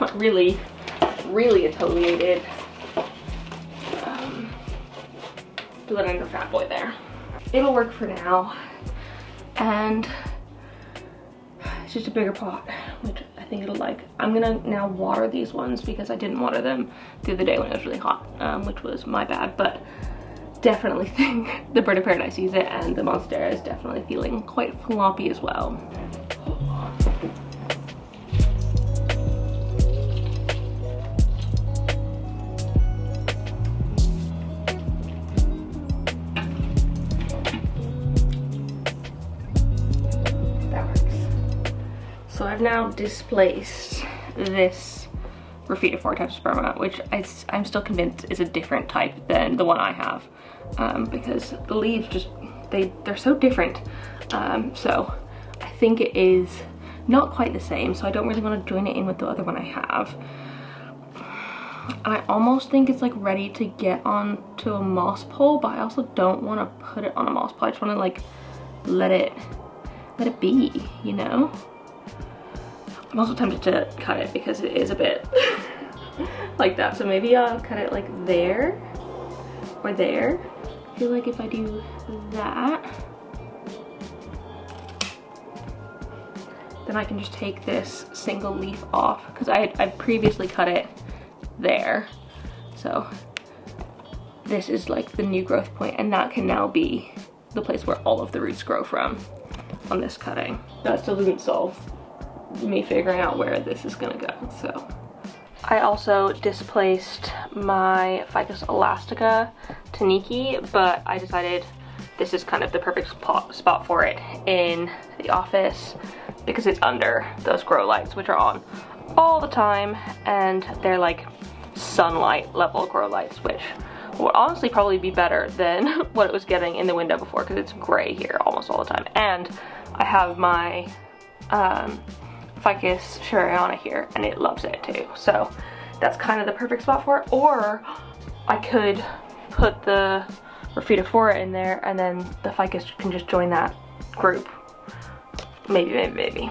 my really attenuated blender fat boy there. It'll work for now, and it's just a bigger pot, which I think it'll like. I'm gonna now water these ones because I didn't water them the other day when it was really hot, which was my bad, but definitely think the Bird of Paradise sees it, and the Monstera is definitely feeling quite floppy as well. So I've now displaced this Repotting type of sperma, which I'm still convinced is a different type than the one I have, because the leaves just, they're so different. So I think it is not quite the same, so I don't really want to join it in with the other one I have. And I almost think it's like ready to get onto a moss pole, but I also don't want to put it on a moss pole. I just want to like let it be, you know? I'm also tempted to cut it because it is a bit like that. So maybe I'll cut it like there or there. I feel like if I do that, then I can just take this single leaf off, because I previously cut it there. So this is like the new growth point, and that can now be the place where all of the roots grow from on this cutting. That still doesn't solve me figuring out where this is gonna go, so. I also displaced my Ficus elastica Taniki, but I decided this is kind of the perfect spot for it in the office because it's under those grow lights, which are on all the time, and they're like sunlight level grow lights, which would honestly probably be better than what it was getting in the window before, because it's gray here almost all the time. And I have my Ficus Sheriana here, and it loves it too. So that's kind of the perfect spot for it. Or I could put the Repotting in there, and then the Ficus can just join that group. Maybe.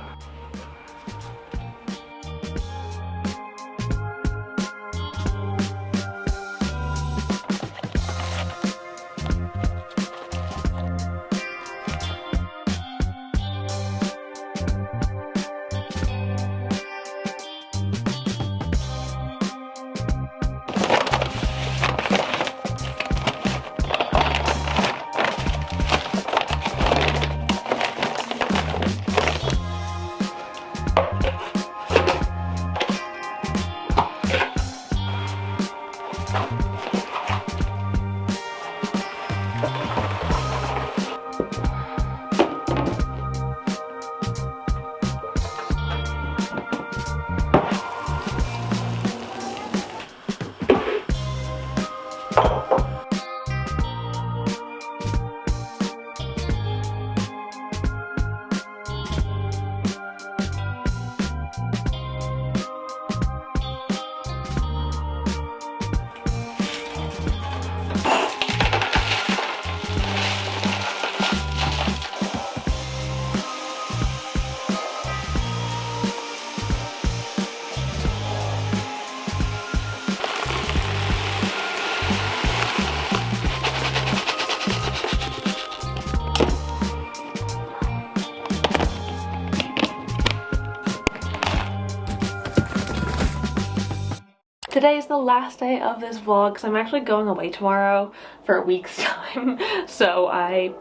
Today is the last day of this vlog because I'm actually going away tomorrow for a week's time. So I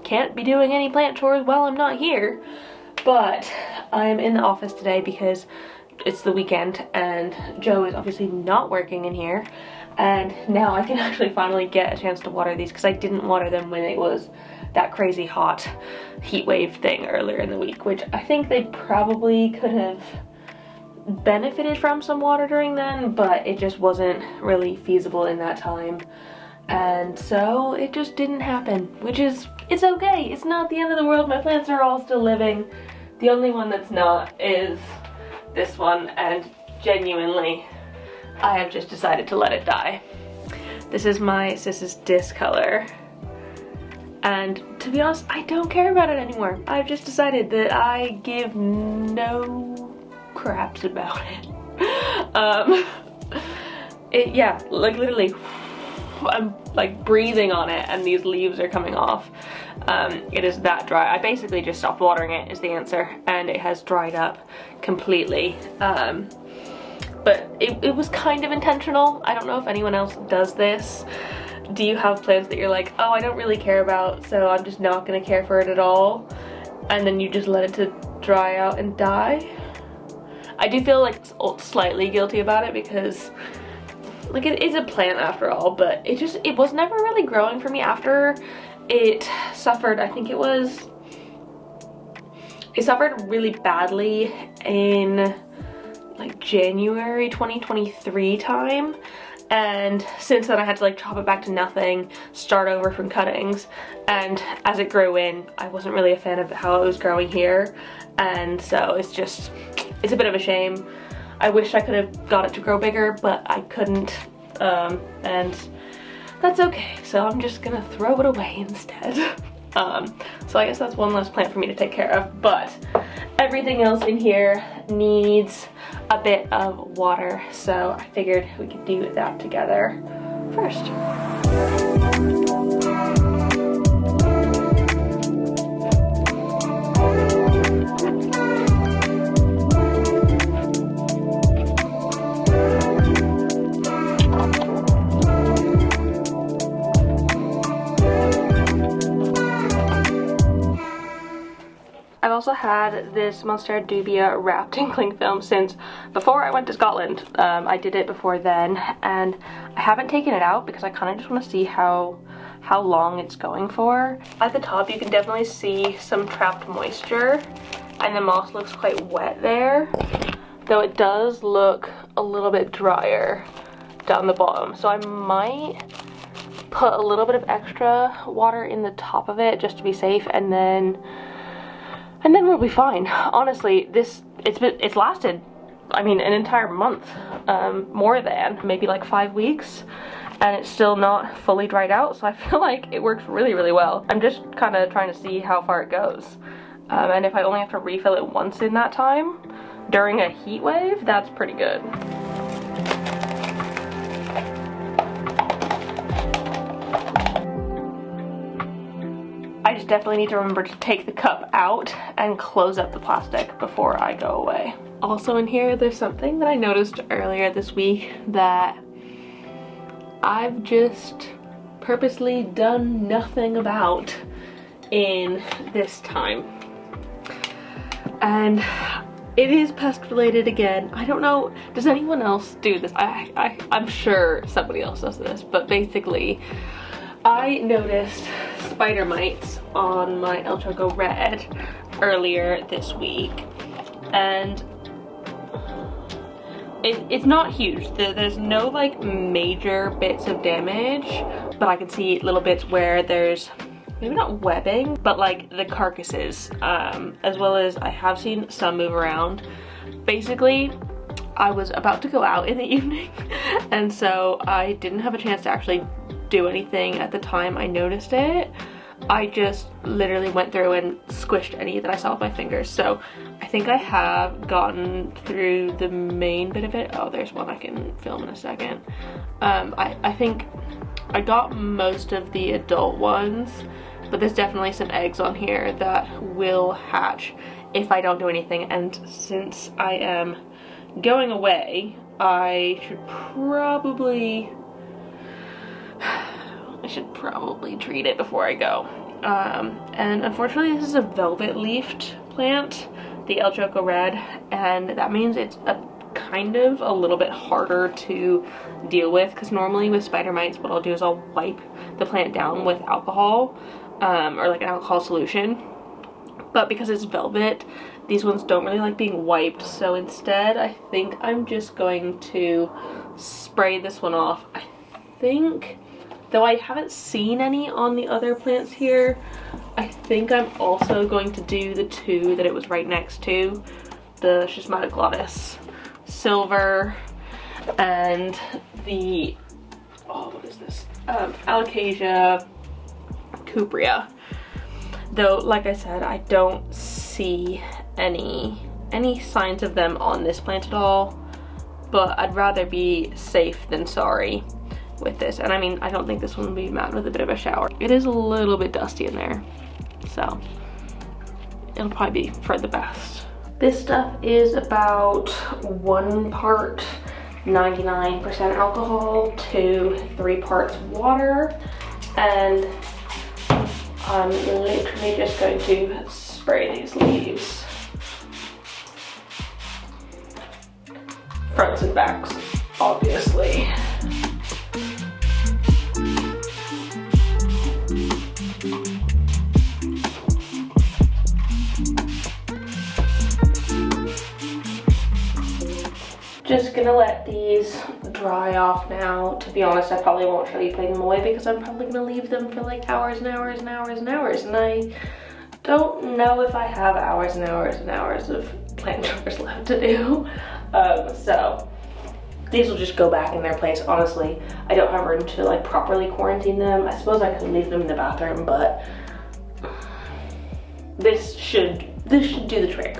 can't be doing any plant chores while I'm not here. But I'm in the office today because it's the weekend and Joe is obviously not working in here. And now I can actually finally get a chance to water these because I didn't water them when it was that crazy hot heat wave thing earlier in the week, which I think they probably could have benefited from some water during then, but it just wasn't really feasible in that time. And so it just didn't happen, which is, it's okay. It's not the end of the world. My plants are all still living. The only one that's not is this one, and genuinely, I have just decided to let it die. This is my Sis's Discolor. And to be honest, I don't care about it anymore. I've just decided that I give no craps about it. Yeah, like literally, I'm like breathing on it and these leaves are coming off. It is that dry. I basically just stopped watering it is the answer, and it has dried up completely. But it was kind of intentional. I don't know if anyone else does this. Do you have plants that you're like, oh, I don't really care about, so I'm just not gonna care for it at all, and then you just let it to dry out and die? I do feel like slightly guilty about it because like it is a plant after all, but it was never really growing for me after it suffered. I think it suffered really badly in like January 2023 time, and since then I had to like chop it back to nothing, start over from cuttings, and as it grew in, I wasn't really a fan of how it was growing here, and so it's a bit of a shame. I wish I could have got it to grow bigger, but I couldn't, and that's okay. So I'm just gonna throw it away instead. So I guess that's one less plant for me to take care of, but everything else in here needs a bit of water, so I figured we could do that together first. I've also had this Monstera dubia wrapped in cling film since before I went to Scotland. I did it before then, and I haven't taken it out because I kind of just want to see how long it's going for. At the top you can definitely see some trapped moisture, and the moss looks quite wet there, though it does look a little bit drier down the bottom. So I might put a little bit of extra water in the top of it just to be safe, and then we'll be fine. Honestly, it's lasted, I mean, an entire month, more than maybe like 5 weeks, and it's still not fully dried out, so I feel like it works really, really well. I'm just kind of trying to see how far it goes, and if I only have to refill it once in that time during a heat wave, that's pretty good. I just definitely need to remember to take the cup out and close up the plastic before I go away. Also in here, there's something that I noticed earlier this week that I've just purposely done nothing about in this time. And it is pest related again. I don't know, does anyone else do this? I'm sure somebody else does this, but basically I noticed spider mites on my El Choco Red earlier this week, and it's not huge. There's no like major bits of damage, but I can see little bits where there's maybe not webbing, but like the carcasses, as well as I have seen some move around. Basically, I was about to go out in the evening, and so I didn't have a chance to actually do anything at the time I noticed it. I just literally went through and squished any that I saw with my fingers. So I think I have gotten through the main bit of it. Oh, there's one I can film in a second. I think I got most of the adult ones, but there's definitely some eggs on here that will hatch if I don't do anything. And since I am going away I should probably treat it before I go. And unfortunately this is a velvet leafed plant, the El Choco Red, and that means it's kind of a little bit harder to deal with, because normally with spider mites what I'll do is I'll wipe the plant down with alcohol or like an alcohol solution, but because it's velvet these ones don't really like being wiped, so instead I think I'm just going to spray this one off. I think, though I haven't seen any on the other plants here, I think I'm also going to do the two that it was right next to, the Schismata glottis silver and the, oh what is this, Alocasia cuprea. Though like I said, I don't see any signs of them on this plant at all, but I'd rather be safe than sorry with this. And I mean, I don't think this one will be mad with a bit of a shower. It is a little bit dusty in there, so it'll probably be for the best. This stuff is about 1 part 99% alcohol to 3 parts water, and I'm literally just going to spray these leaves, fronts and backs, obviously. Just gonna let these dry off now. To be honest, I probably won't show you putting them away because I'm probably gonna leave them for like hours and hours and hours and hours, and I don't know if I have hours and hours and hours of plant chores left to do. So these will just go back in their place. Honestly, I don't have room to like properly quarantine them. I suppose I could leave them in the bathroom, but this should do the trick.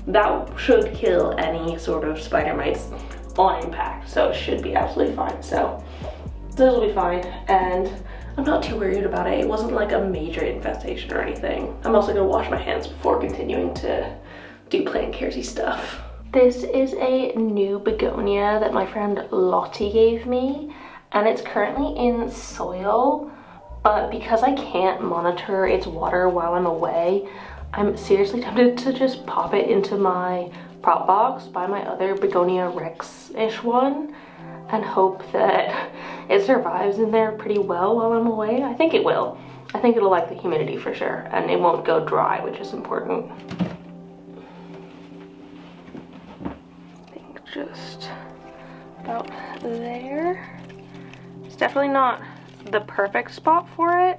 That should kill any sort of spider mites on impact, so it should be absolutely fine. So this will be fine, and I'm not too worried about it. It wasn't like a major infestation or anything. I'm also gonna wash my hands before continuing to do plant caresy stuff. This is a new begonia that my friend Lottie gave me, and it's currently in soil, but because I can't monitor its water while I'm away, I'm seriously tempted to just pop it into my prop box by my other Begonia Rex-ish one and hope that it survives in there pretty well while I'm away. I think it will. I think it'll like the humidity for sure, and it won't go dry, which is important. I think just about there. It's definitely not the perfect spot for it,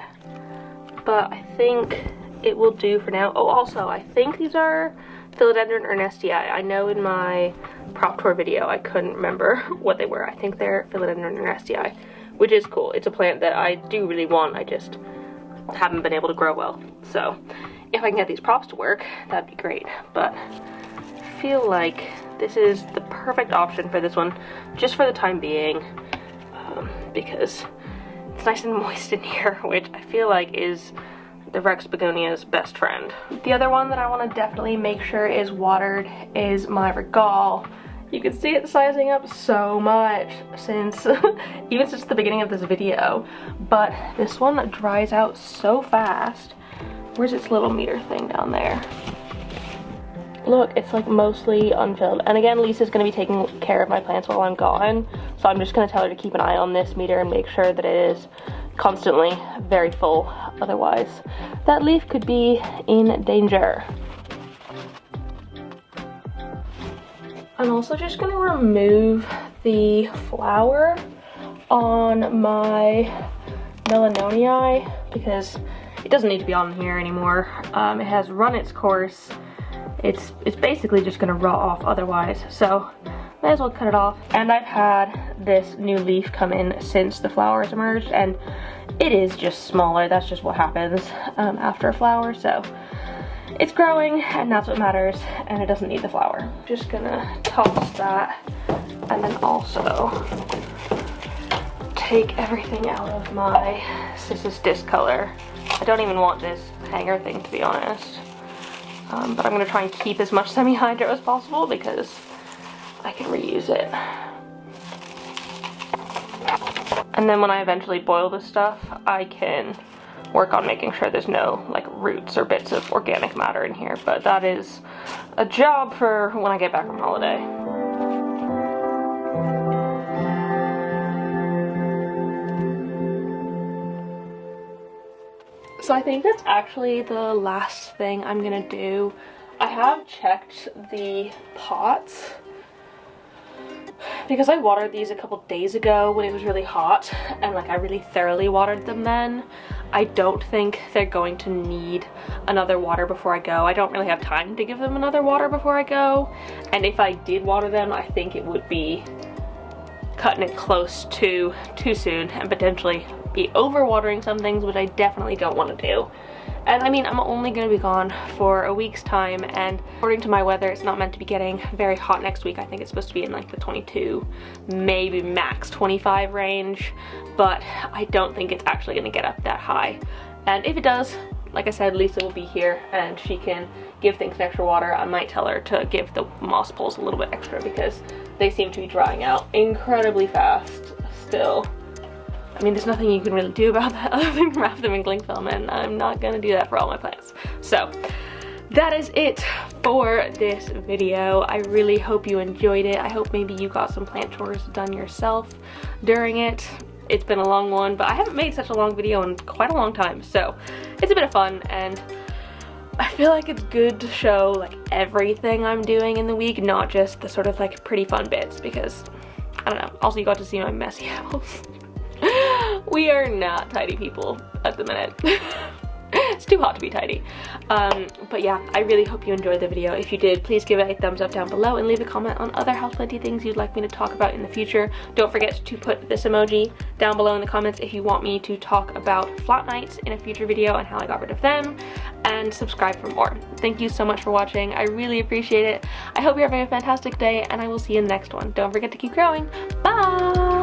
but I think it will do for now. Oh, also, I think these are Philodendron ernestii. I know in my prop tour video I couldn't remember what they were. I think they're Philodendron ernestii, which is cool. It's a plant that I do really want. I just haven't been able to grow well. So if I can get these props to work, that'd be great. But I feel like this is the perfect option for this one, just for the time being, because it's nice and moist in here, which I feel like is the Rex Begonia's best friend. The other one that I want to definitely make sure is watered is my Regal. You can see it sizing up so much since even since the beginning of this video, but this one dries out so fast. Where's its little meter thing down there? Look, it's like mostly unfilled. And again, Lisa's going to be taking care of my plants while I'm gone, so I'm just going to tell her to keep an eye on this meter and make sure that it is constantly very full. Otherwise, that leaf could be in danger. I'm also just going to remove the flower on my Melanonii because it doesn't need to be on here anymore. It has run its course. It's basically just going to rot off otherwise, so may as well cut it off. And I've had this new leaf come in since the flowers emerged, and it is just smaller. That's just what happens after a flower, so it's growing and that's what matters, and it doesn't need the flower. Just gonna toss that and then also take everything out of my Sis's Discolor. I don't even want this hanger thing, to be honest, but I'm gonna try and keep as much semi-hydro as possible because I can reuse it. And then when I eventually boil this stuff, I can work on making sure there's no like roots or bits of organic matter in here. But that is a job for when I get back from holiday. So I think that's actually the last thing I'm gonna do. I have checked the pots because I watered these a couple days ago when it was really hot, and like I really thoroughly watered them then. I don't think they're going to need another water before I go. I don't really have time to give them another water before I go, and if I did water them, I think it would be cutting it close to too soon and potentially be overwatering some things, which I definitely don't want to do. And I mean, I'm only going to be gone for a week's time, and according to my weather, it's not meant to be getting very hot next week. I think it's supposed to be in like the 22, maybe max 25 range, but I don't think it's actually going to get up that high. And if it does, like I said, Lisa will be here and she can give things extra water. I might tell her to give the moss poles a little bit extra because they seem to be drying out incredibly fast still. I mean, there's nothing you can really do about that other than wrap them in cling film, and I'm not gonna do that for all my plants. So that is it for this video. I really hope you enjoyed it. I hope maybe you got some plant chores done yourself during it. It's been a long one, but I haven't made such a long video in quite a long time, so it's a bit of fun, and I feel like it's good to show like everything I'm doing in the week, not just the sort of like pretty fun bits, because I don't know. Also, you got to see my messy house. We are not tidy people at the minute. It's too hot to be tidy. But yeah, I really hope you enjoyed the video. If you did, please give it a thumbs up down below and leave a comment on other houseplanty things you'd like me to talk about in the future. Don't forget to put this emoji down below in the comments if you want me to talk about flat nights in a future video and how I got rid of them, and subscribe for more. Thank you so much for watching. I really appreciate it. I hope you're having a fantastic day, and I will see you in the next one. Don't forget to keep growing. Bye!